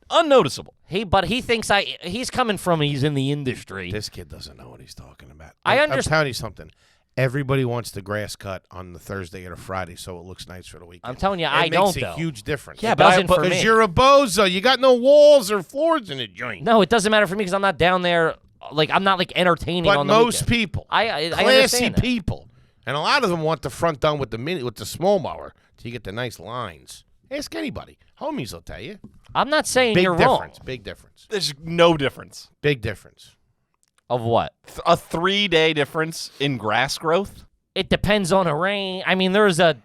unnoticeable. But he thinks he's coming from. He's in the industry. This kid doesn't know what he's talking about. I I'm underst- telling you something. Everybody wants the grass cut on the Thursday or a Friday, so it looks nice for the weekend. I'm telling you, it I makes don't a though. huge difference. Yeah, but doesn't for because me. you're a bozo. You got no walls or floors in the joint. No, it doesn't matter for me because I'm not down there. Like I'm not like entertaining but on the most weekend. people, I classy understand that. people, and a lot of them want the front done with the small mower, so you get the nice lines. Ask anybody. Homies will tell you. I'm not saying Big you're difference. wrong. Big difference. There's no difference. Big difference. Of what? A 3-day difference in grass growth? It depends on a rain. I mean, there is a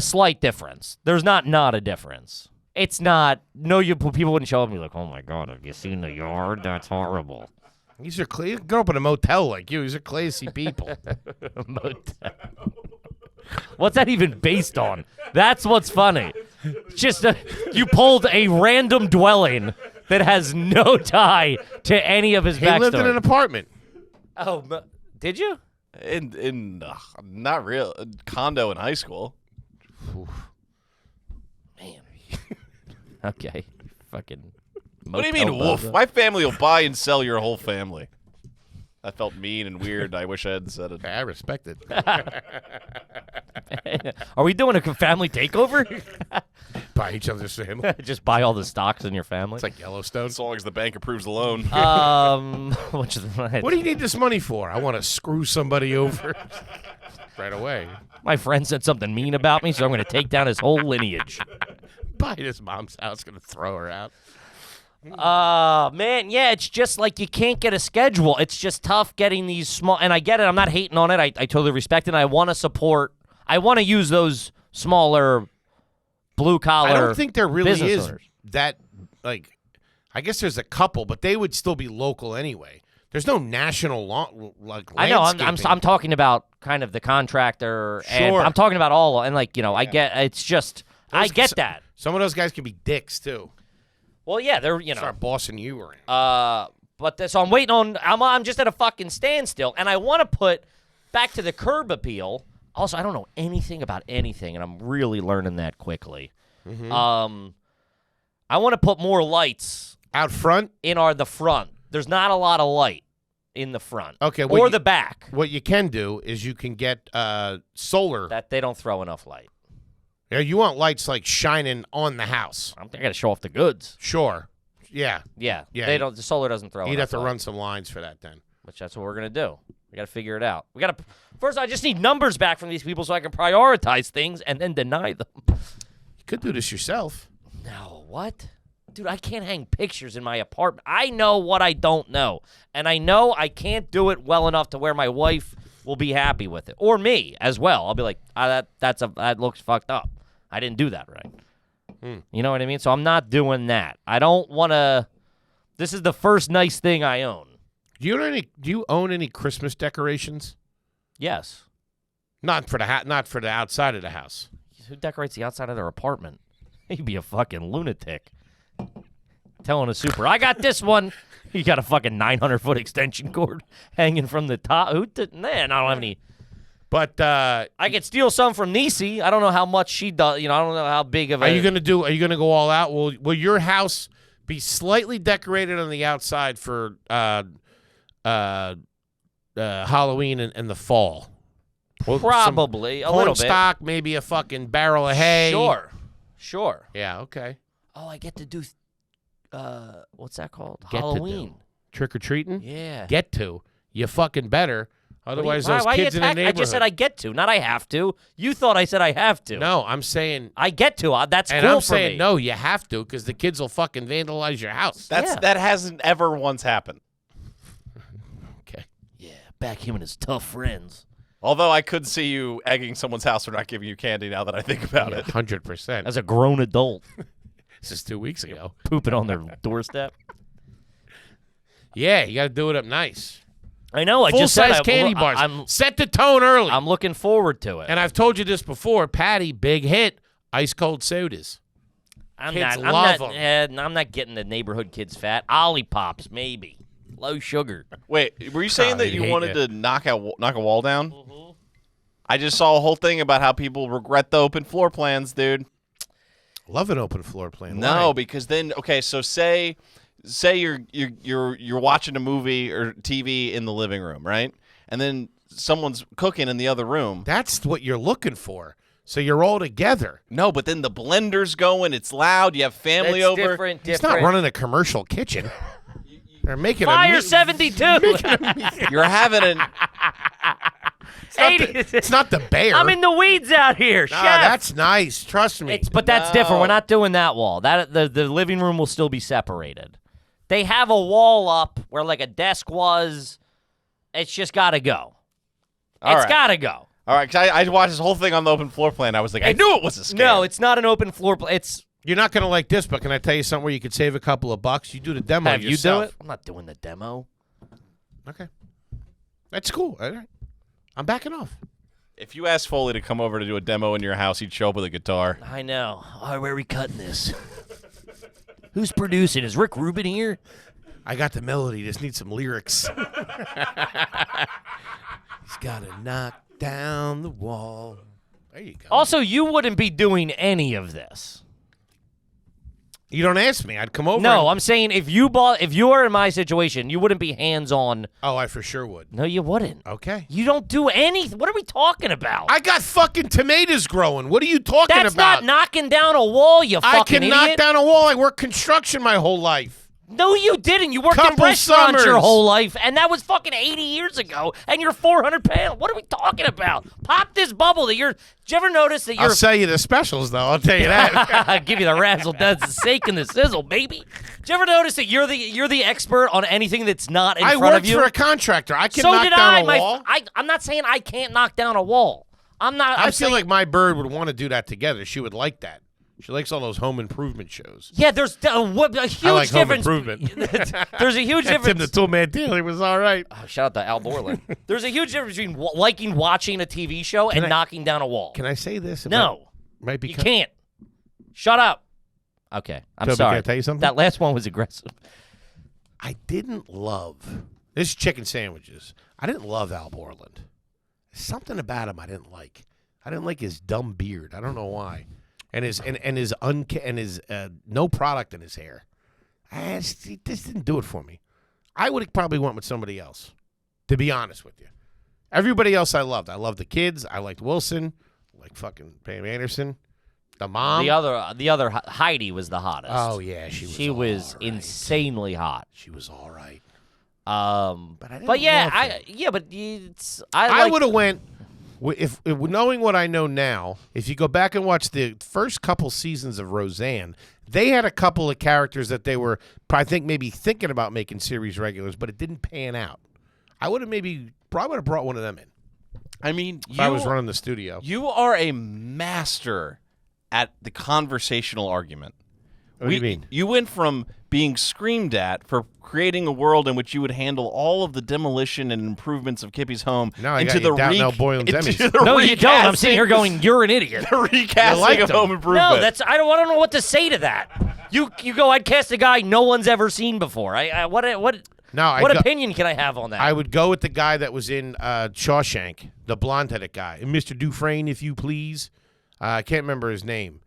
slight difference. There's not a difference. It's not. No, people wouldn't show up and be like, "Oh my god, have you seen the yard? That's horrible." These are you grew up in a motel like you. These are classy people. Motel. What's that even based on? That's what's funny. Just you pulled a random dwelling that has no tie to any of his He backstory. lived in an apartment. Oh, did you? In not real condo in high school. Man. Okay. Fucking. What do you mean, motel woof? bozo. My family will buy and sell your whole family. That felt mean and weird. I wish I hadn't said it. I respect it. Are we doing a family takeover? By each other's family. Just buy all the stocks in your family. It's like Yellowstone. As long as the bank approves the loan. Which is What do you need this money for? I want to screw somebody over right away. my friend said something mean about me, so I'm going to take down his whole lineage. Buy his mom's house, gonna throw her out. Man, yeah, it's just like you can't get a schedule. It's just tough getting these small, and I get it. I'm not hating on it. I totally respect it. I want to support. I want to use those smaller blue collar. I don't think there really business is owners. that. Like, I guess there's a couple, but they would still be local anyway. There's no national I know. landscaping. I'm talking about kind of the contractor, and Sure. I'm talking about all, and like I get. It's just I get that. Some of those guys can be dicks too. Well, yeah, they're Start bossing you around. So I'm waiting on. I'm just at a fucking standstill, and I want to put back to the curb appeal. Also, I don't know anything about anything, and I'm really learning that quickly. Mm-hmm. I want to put more lights Out front, in the front. There's not a lot of light in the front. Okay, or the back. what you can do is you can get solar. That they don't throw enough light. Yeah, you want lights like shining on the house. I got to show off the goods. Sure. Yeah. Yeah, Yeah, They don't. The solar doesn't throw. You'd enough have to light, run some lines for that then. Which that's what we're gonna do. We got to figure it out. We got to first. I just need numbers back from these people so I can prioritize things and then deny them. You could do this yourself. No, what? Dude, I can't hang pictures in my apartment. I know what I don't know. And I know I can't do it well enough to where my wife will be happy with it. Or me as well. I'll be like, that looks fucked up. I didn't do that right. You know what I mean? So I'm not doing that. I don't want to This is the first nice thing I own. Do you own any Christmas decorations? Yes. Not for the outside of the house. Who decorates the outside of their apartment? You'd be a fucking lunatic. Telling a super, I got this one. You got a fucking 900-foot extension cord hanging from the top. Man, I don't have any. But I could steal some from Niecy. I don't know how much she does. I don't know how big of a. Are you gonna go all out? Will your house be slightly decorated on the outside for Halloween and the fall? Probably a corn little bit. stock, maybe a fucking barrel of hay. Sure. Yeah. Okay. Oh, I get to do. What's that called? Get to Halloween. Trick or treating. Yeah. Get to. You fucking better. Otherwise, Why those kids in the attack? neighborhood. I just said I get to, not I have to. You thought I said I have to. No, I'm saying. I get to. That's And cool I'm for saying me. no, you have to because the kids will fucking vandalize your house. That hasn't ever once happened. Okay. Yeah, backhuman and his tough friends. Although I could see you egging someone's house for not giving you candy now that I think about it. 100%. As a grown adult, This is 2 weeks ago. pooping on their doorstep. Yeah, you got to do it up nice. I know. I Full just said size candy bars. I'm Set the tone early. I'm looking forward to it. And I've told you this before, Patty, big hit, ice cold sodas. Kids love 'em. I'm not getting the neighborhood kids fat. Ollie Pops, maybe. Low sugar. Wait, were you saying that they you hate wanted you. to knock a wall down? Mm-hmm. I just saw a whole thing about how people regret the open floor plans, dude. Love an open floor plan. No, Why? because then so say you're watching a movie or TV in the living room, right? And then someone's cooking in the other room. That's what you're looking for. So you're all together. No, but then the blender's going, it's loud, you have family over. Different. It's not running a commercial kitchen. They're making Fire a 72. You're having an It's not the bear. I'm in the weeds out here, No, chef. that's nice. Trust me. But that's different. We're not doing that wall. That the living room will still be separated. They have a wall up where like a desk was. It's just got to go. It's got to go. All right, because I watched this whole thing on the open floor plan. I was like, I knew it was a scam. No, it's not an open floor. It's. You're not going to like this, but can I tell you something where you could save a couple of bucks? You do the demo Have yourself. you do it? I'm not doing the demo. Okay. That's cool. All right. I'm backing off. If you asked Foley to come over to do a demo in your house, he'd show up with a guitar. I know. Oh, where are we cutting this? Who's producing? Is Rick Rubin here? I got the melody. Just need some lyrics. He's got to knock down the wall. There you go. Also, you wouldn't be doing any of this. You don't ask me. I'd come over. No, I'm saying if you were in my situation, you wouldn't be hands-on. Oh, I for sure would. No, you wouldn't. Okay. You don't do anything. What are we talking about? I got fucking tomatoes growing. What are you talking That's about? not knocking down a wall, you I fucking can idiot. knock down a wall. I worked construction my whole life. No, you didn't. You worked in Couple restaurants your summers. whole life, and that was fucking 80 years ago, and you're 400 pounds. What are we talking about? Pop this bubble that you're... Did you ever notice that you're... I'll sell you the specials, though. I'll tell you that. Give you the razzle dazzle, the sake and the sizzle, baby. Did you ever notice that you're the expert on anything that's not in I front worked of you? for a contractor. I can So knock did down I. a wall. I'm not saying I can't knock down a wall. I'm not. I I'm feel saying, like my bird would want to do that together. She would like that. She likes all those home improvement shows. yeah. There's a huge I like difference. home improvement. There's a huge Tim difference. the Toolman Taylor was all right. Oh, shout out to Al Borland. There's a huge difference between liking watching a TV show and knocking down a wall. Can I say this? It No, might be. you can't. Shut up. Okay, I'm Toby, sorry. can I tell you something? That last one was aggressive. I didn't love this chicken sandwiches. I didn't love Al Borland. Something about him I didn't like. I didn't like his dumb beard. I don't know why. And his no product in his hair. He just didn't do it for me. I would have probably went with somebody else, to be honest with you. Everybody else I loved. I loved the kids. I liked Wilson. Like fucking Pam Anderson. The mom. The other Heidi was the hottest. Oh yeah, she was. All right. insanely hot. She was all right. But I didn't yeah, love her. I would have went if knowing what I know now. If you go back and watch the first couple seasons of Roseanne, they had a couple of characters that they were, I think, maybe thinking about making series regulars, but it didn't pan out. I would have probably would have brought one of them in. I mean, If I was running the studio. You are a master at the conversational argument. What do you mean? You went from being screamed at for creating a world in which you would handle all of the demolition and improvements of Kippy's home Now I into got you down now Boylan's Emmys. No, you don't. I'm sitting here going, you're an idiot. The recasting of Home Improvement. No, I don't know what to say to that. You go, I'd cast a guy no one's ever seen before. What opinion can I have on that? I would go with the guy that was in Shawshank, the blonde-headed guy. Mr. Dufresne, if you please. I can't remember his name.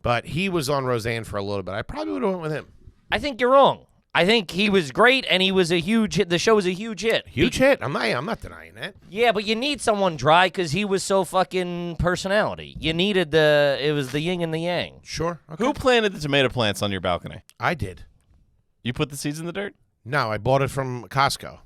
But he was on Roseanne for a little bit. I probably would have went with him. I think you're wrong. I think he was great, and he was a huge hit. The show was a huge hit. Huge hit? I'm not denying that. Yeah, but you need someone dry because he was so fucking personality. You needed it was the yin and the yang. Sure. Okay. Who planted the tomato plants on your balcony? I did. You put the seeds in the dirt? No, I bought it from Costco.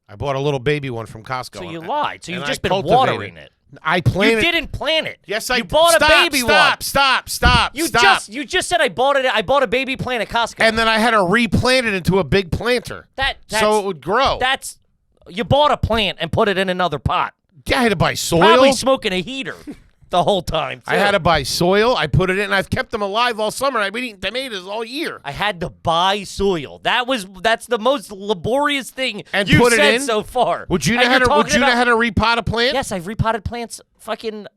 I bought a little baby one from Costco. So you lied. So you've and just I been cultivated watering it. I planted. You didn't plant it. Yes, I You bought a baby one. Stop. You just said I bought it. I bought a baby plant at Costco. And then I had to replant it into a big planter. So it would grow. You bought a plant and put it in another pot. Yeah, I had to buy soil. Probably smoking a heater the whole time. Too. I had to buy soil. I put it in, and I've kept them alive all summer. I've been eating tomatoes all year. I had to buy soil. That's the most laborious thing And you've put it said in? so far. Would you know And how you're to? Would talking you know about- how to repot a plant? Yes, I've repotted plants. Fucking.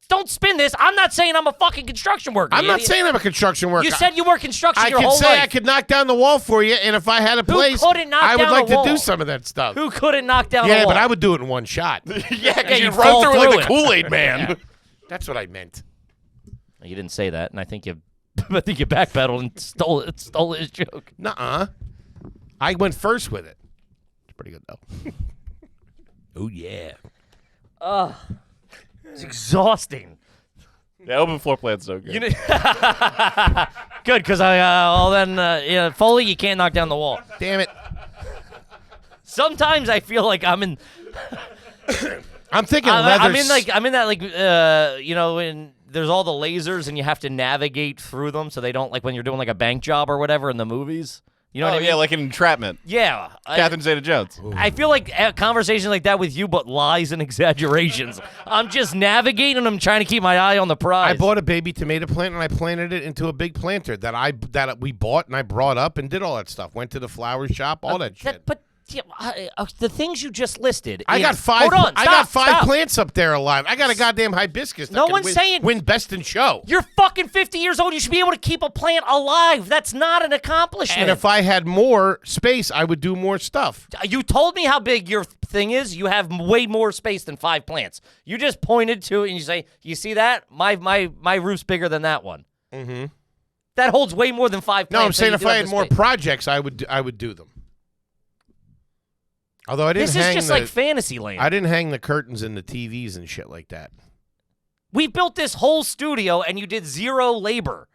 Don't spin this. I'm not saying I'm a fucking construction worker. I'm you not idiot. saying I'm a construction worker. You said you were construction I your could whole say life. I could knock down the wall for you, and if I had a place, couldn't knock I would down like the to do wall? some of that stuff. Who couldn't knock down the Yeah, wall? but I would do it in one shot. Yeah, because you you fall run through it like through the Kool-Aid man. That's what I meant. You didn't say that, and I think you backpedaled and stole his joke. Nuh-uh. I went first with it. It's pretty good though. Oh yeah. It's exhausting. Yeah, open floor plan's so good. Good, because Foley, you can't knock down the wall. Damn it. Sometimes I feel like I'm in. I'm thinking leather. I'm in that when there's all the lasers and you have to navigate through them, so they don't when you're doing like a bank job or whatever in the movies. You know what I mean? Yeah, like an entrapment. Yeah. Catherine Zeta-Jones. I feel like a conversation like that with you, but lies and exaggerations. I'm just navigating them, trying to keep my eye on the prize. I bought a baby tomato plant and I planted it into a big planter that we bought and I brought up and did all that stuff. Went to the flower shop, all that shit. But the things you just listed. I got five. I got five plants up there alive. I got a goddamn hibiscus. No one's saying win best in show. You're fucking 50 years old. You should be able to keep a plant alive. That's not an accomplishment. And if I had more space, I would do more stuff. You told me how big your thing is. You have way more space than 5 plants. You just pointed to it and you say, "You see that? My roof's bigger than that one." Mm-hmm. That holds way more than 5 plants. No, I'm saying you if do I have had the more space. projects, I would do them. Although I didn't This hang is just like fantasy land. I didn't hang the curtains and the TVs and shit like that. We built this whole studio and you did 0 labor.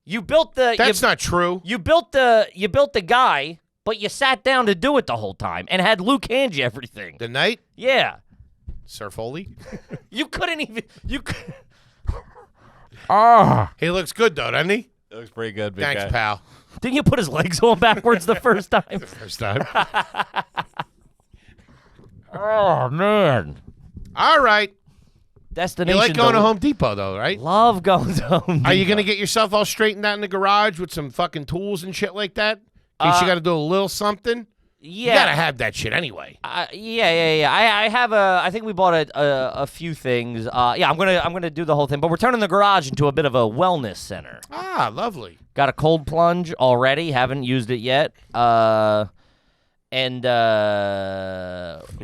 You built the. That's not true. You built the guy, but you sat down to do it the whole time and had Luke hand you everything. The night, Yeah. Sir Foley. You couldn't even. He looks good though, doesn't he? It looks pretty good, big Thanks, guy. pal. Didn't you put his legs on backwards the first time? First time. Oh man. All right. Destination. You like going to Home Depot though, right? Love going to Home Depot. Are you gonna get yourself all straightened out in the garage with some fucking tools and shit like that? In case you got to do a little something. Yeah. You gotta have that shit anyway. Yeah. I have I think we bought a few things. Yeah, I'm gonna do the whole thing, but we're turning the garage into a bit of a wellness center. Ah, lovely. Got a cold plunge already. Haven't used it yet. And You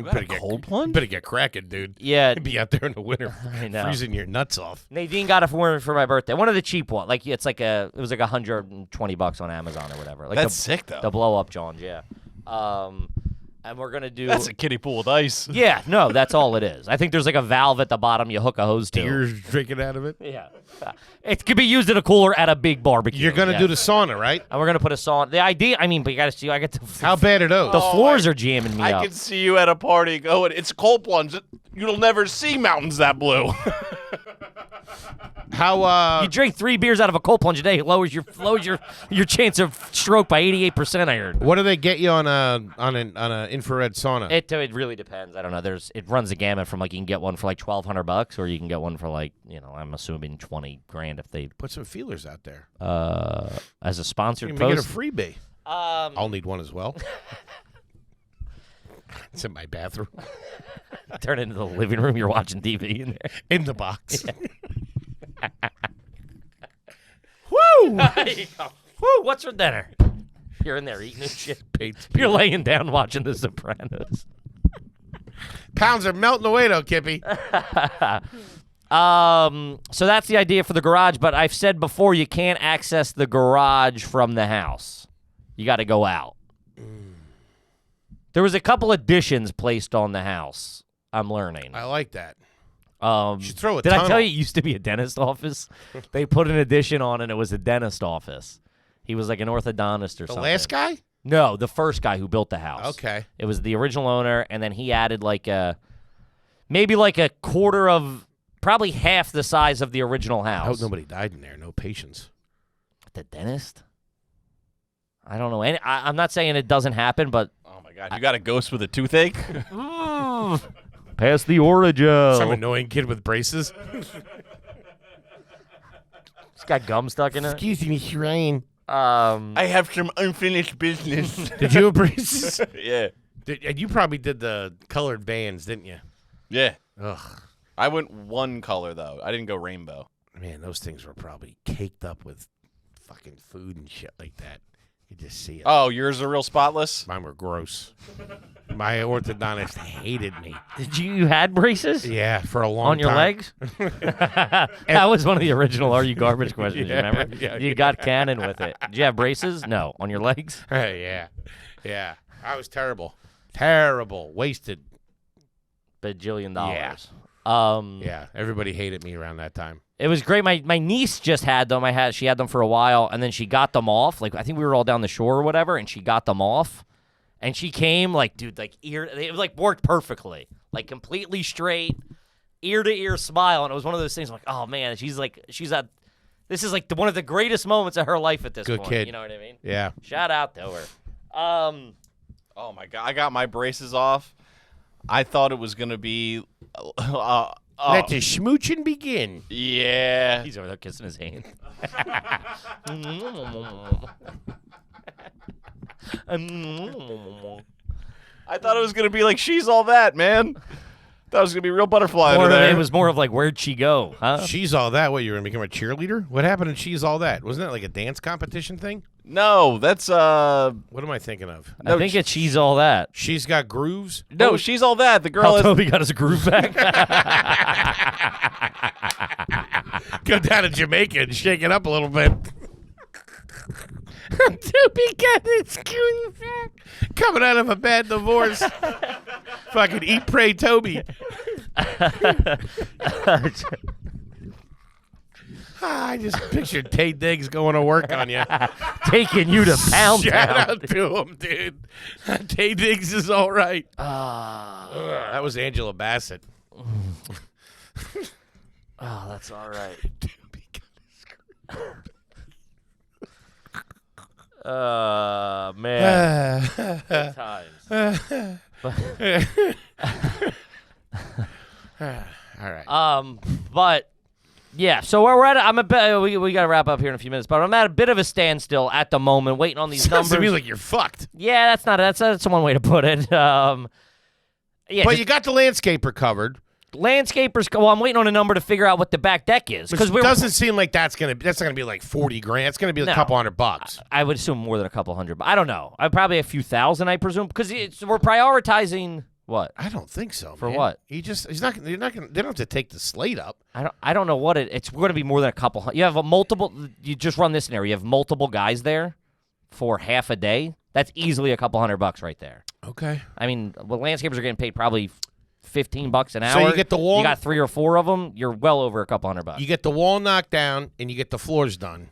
got a cold plunge? Better get cracking, dude. yeah, You'd be out there in the winter, I know. freezing your nuts off. Nadine got it for my birthday. One of the cheap ones. Like it was like $120 on Amazon or whatever. Like That's sick, though. The blow up Johns, yeah. And we're gonna do. That's a kiddie pool with ice. Yeah, no, that's all it is. I think there's like a valve at the bottom you hook a hose to. Deer's drinking out of it. Yeah, it could be used in a cooler at a big barbecue. You're gonna yeah. do the sauna, right? And we're gonna put a sauna. The idea, I mean, but you gotta see. I get to. How bad are those? The floors are jamming me I up. can see you at a party going, it's a cold plunge. You'll never see mountains that blue. How You drink 3 beers out of a cold plunge a day, it lowers your chance of stroke by 88%. I heard. what do they get you on an infrared sauna? It really depends. I don't know. It runs the gamut from like you can get one for like $1,200, or you can get one for like I'm assuming $20,000 if they Put some feelers out there. as a sponsored You can get a post. freebie. I'll need one as well. It's in my bathroom. Turn it into the living room. You're watching TV in there. In the box. Woo! There you go. Woo! What's for dinner? You're in there eating and shit. You're laying down watching The Sopranos. Pounds are melting away, though, Kippy. So that's the idea for the garage. But I've said before, you can't access the garage from the house. You got to go out. There was a couple additions placed on the house. I'm learning. I like that. You should throw a Did I tunnel. tell you it used to be a dentist office? They put an addition on, and it was a dentist office. He was like an orthodontist or The something. last guy? No, the first guy who built the house. Okay. It was the original owner, and then he added maybe a quarter of, probably half the size of the original I house. hope nobody died in there. No patience. The dentist? I don't know. I'm not saying it doesn't happen, but Oh my God, you got a ghost with a toothache? pass the Orajel. Some annoying kid with braces. It's got gum stuck in it. Excuse me, Ryan. I have some unfinished business. Did you have braces? Yeah. And you probably did the colored bands, didn't you? Yeah. Ugh. I went one color, though. I didn't go rainbow. Man, those things were probably caked up with fucking food and shit like that. You just see it. Oh, yours are real spotless? Mine were gross. My orthodontist hated me. Did you had braces? Yeah, for a long On your time. legs? That was one of the original Are You Garbage questions, you remember? You got canon with it. Did you have braces? No. On your legs? Yeah. Yeah. I was terrible. Terrible. Wasted. Bajillion Yeah. dollars. Yeah. Everybody hated me around that time. It was great. My niece just had them. She had them for a while, and then she got them off. Like I think we were all down the shore or whatever, and she got them off. And she came it worked perfectly, like completely straight, ear to ear smile. And it was one of those things. I'm like, oh man, this is like one of the greatest moments of her life at this Good point. kid. You know what I mean? Yeah. Shout out to her. Oh my God, I got my braces off. I thought it was going to be... Let the schmoochin' begin. Yeah. He's over there kissing his hand. I thought it was going to be like She's All That, man. That was going to be real butterfly More under of there. it was more of like, where'd she go? Huh? She's All That. What, you were going to become a cheerleader? What happened in She's All That? Wasn't that like a dance competition thing? No, that's... What am I thinking of? I think it's She's All That. She's Got Grooves? No, She's All That. The girl How is... Toby got his groove back. Go down to Jamaica and shake it up a little bit. Toby got his groove back. Coming out of a bad divorce. Fucking eat, pray, Toby. I just pictured Tay Diggs going to work on you. Taking you to Pound Shout Town. out to him, dude. Tay Diggs is all right. That was Angela Bassett. Oh, that's all right. Man. Good times. All right. But yeah, so where we're at, we got to wrap up here in a few minutes, but I'm at a bit of a standstill at the moment, waiting on these Sounds to numbers. me like you're fucked. Yeah, that's one way to put it. Yeah, But just you got the landscaper covered. landscapers. Well, I'm waiting on a number to figure out what the back deck is Because because it doesn't seem like that's not gonna be like $40,000. It's gonna be a No. couple $100. I would assume more than a couple hundred, but I don't know. Probably a few thousand, I presume, because we're prioritizing what. I don't think so. For man. what? He's not. You're not gonna. They don't have to take the slate up. I don't know what it's going to be more than a couple. You have you just run this scenario. You have multiple guys there for half a day. That's easily a couple $100 right there. Okay. I mean, well, landscapers are getting paid probably $15 an hour. So you get the wall. You got 3 or 4 of them. You're well over a couple $100. You get the wall knocked down and you get the floors done.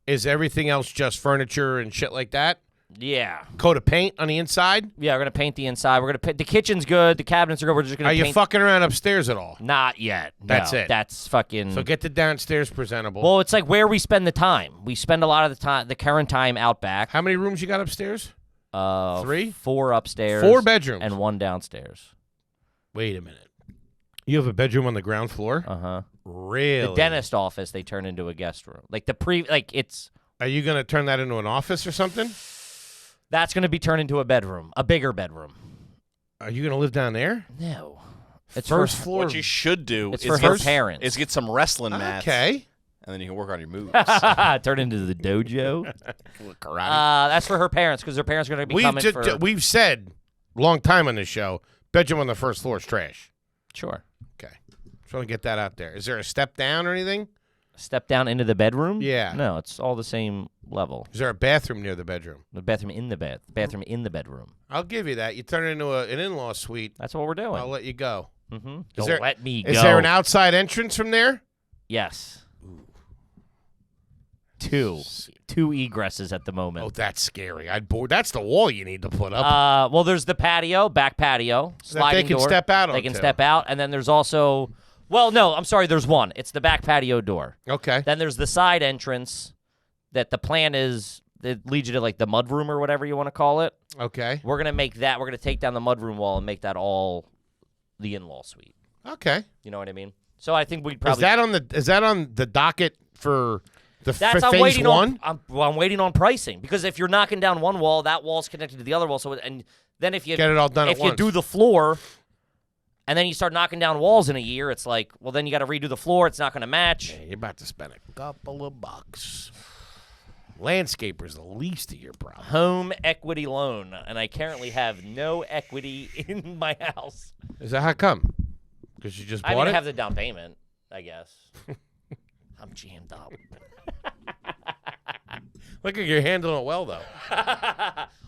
Is everything else just furniture and shit like that? Yeah. Coat of paint on the inside? Yeah, we're going to paint the inside. We're going to paint. The kitchen's good. The cabinets are good. We're just going to Are paint. you fucking around upstairs at all? Not yet. That's No, it. That's fucking. So get the downstairs presentable. Well, it's like where we spend the time. We spend a lot of the current time out back. How many rooms you got upstairs? 3? 4 upstairs. 4 bedrooms. And 1 downstairs. Wait a minute. You have a bedroom on the ground floor? Uh-huh. Really? The dentist office they turn into a guest room. Like it's. Are you going to turn that into an office or something? That's going to be turned into a bedroom, a bigger bedroom. Are you going to live down there? No. It's First for, floor. What you should do It's is for get, her parents. is get some wrestling mats. Okay. And then you can work on your moves. Turn into the dojo. Karate. That's for her parents because her parents are going to be coming for. We've said long time on this show, bedroom on the first floor is trash. Sure. Okay. Just want to get that out there. Is there a step down or anything? Step down into the bedroom? Yeah. No, it's all the same level. Is there a bathroom near the bedroom? The bathroom in the bed. The bathroom in the bedroom. I'll give you that. You turn it into an in-law suite. That's what we're doing. I'll let you go. Mm-hmm. Is there- Let me go. Is there an outside entrance from there? Yes. Two egresses at the moment. Oh, that's scary. That's the wall you need to put up. Well, there's the patio, back patio, That sliding they can door. step out They can onto. step out, and then there's also. Well, no, I'm sorry. There's one. It's the back patio door. Okay. Then there's the side entrance that the plan is it leads you to like the mud room or whatever you want to call it. Okay. We're gonna make that. We're gonna take down the mud room wall and make that all the in-law suite. Okay. You know what I mean? So I think we'd probably. Is that on the docket for the That's for I'm phase waiting 1? on. I'm waiting on pricing because if you're knocking down one wall, that wall's connected to the other wall. So and then if you Get it all done if at you once. do the floor. And then you start knocking down walls in a year, it's like, well, then you got to redo the floor. It's not going to match. Yeah, you're about to spend a couple of bucks. Landscaper's the least of your problems. Home equity loan, and I currently have no equity in my house. Is that how come? Because you just bought I mean, it? I have the down payment, I guess. I'm jammed up. Look like you're handling it well, though.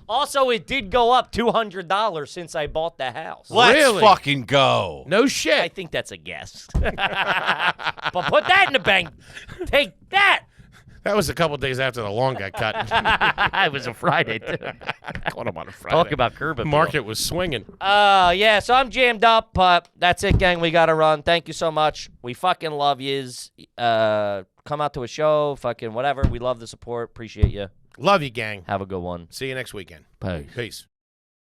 Also, it did go up $200 since I bought the house. Let's Really? fucking go. No I shit. think that's a guess. But put that in the bank. Take that. That was a couple days after the lawn got cut. It was a Friday, too. Caught him on a Friday. Talk about curb appeal. Market was swinging. Yeah, so I'm jammed up, but that's it, gang. We got to run. Thank you so much. We fucking love yous. Come out to a show, fucking whatever. We love the support. Appreciate you. Love you, gang. Have a good one. See you next weekend. Peace. Peace.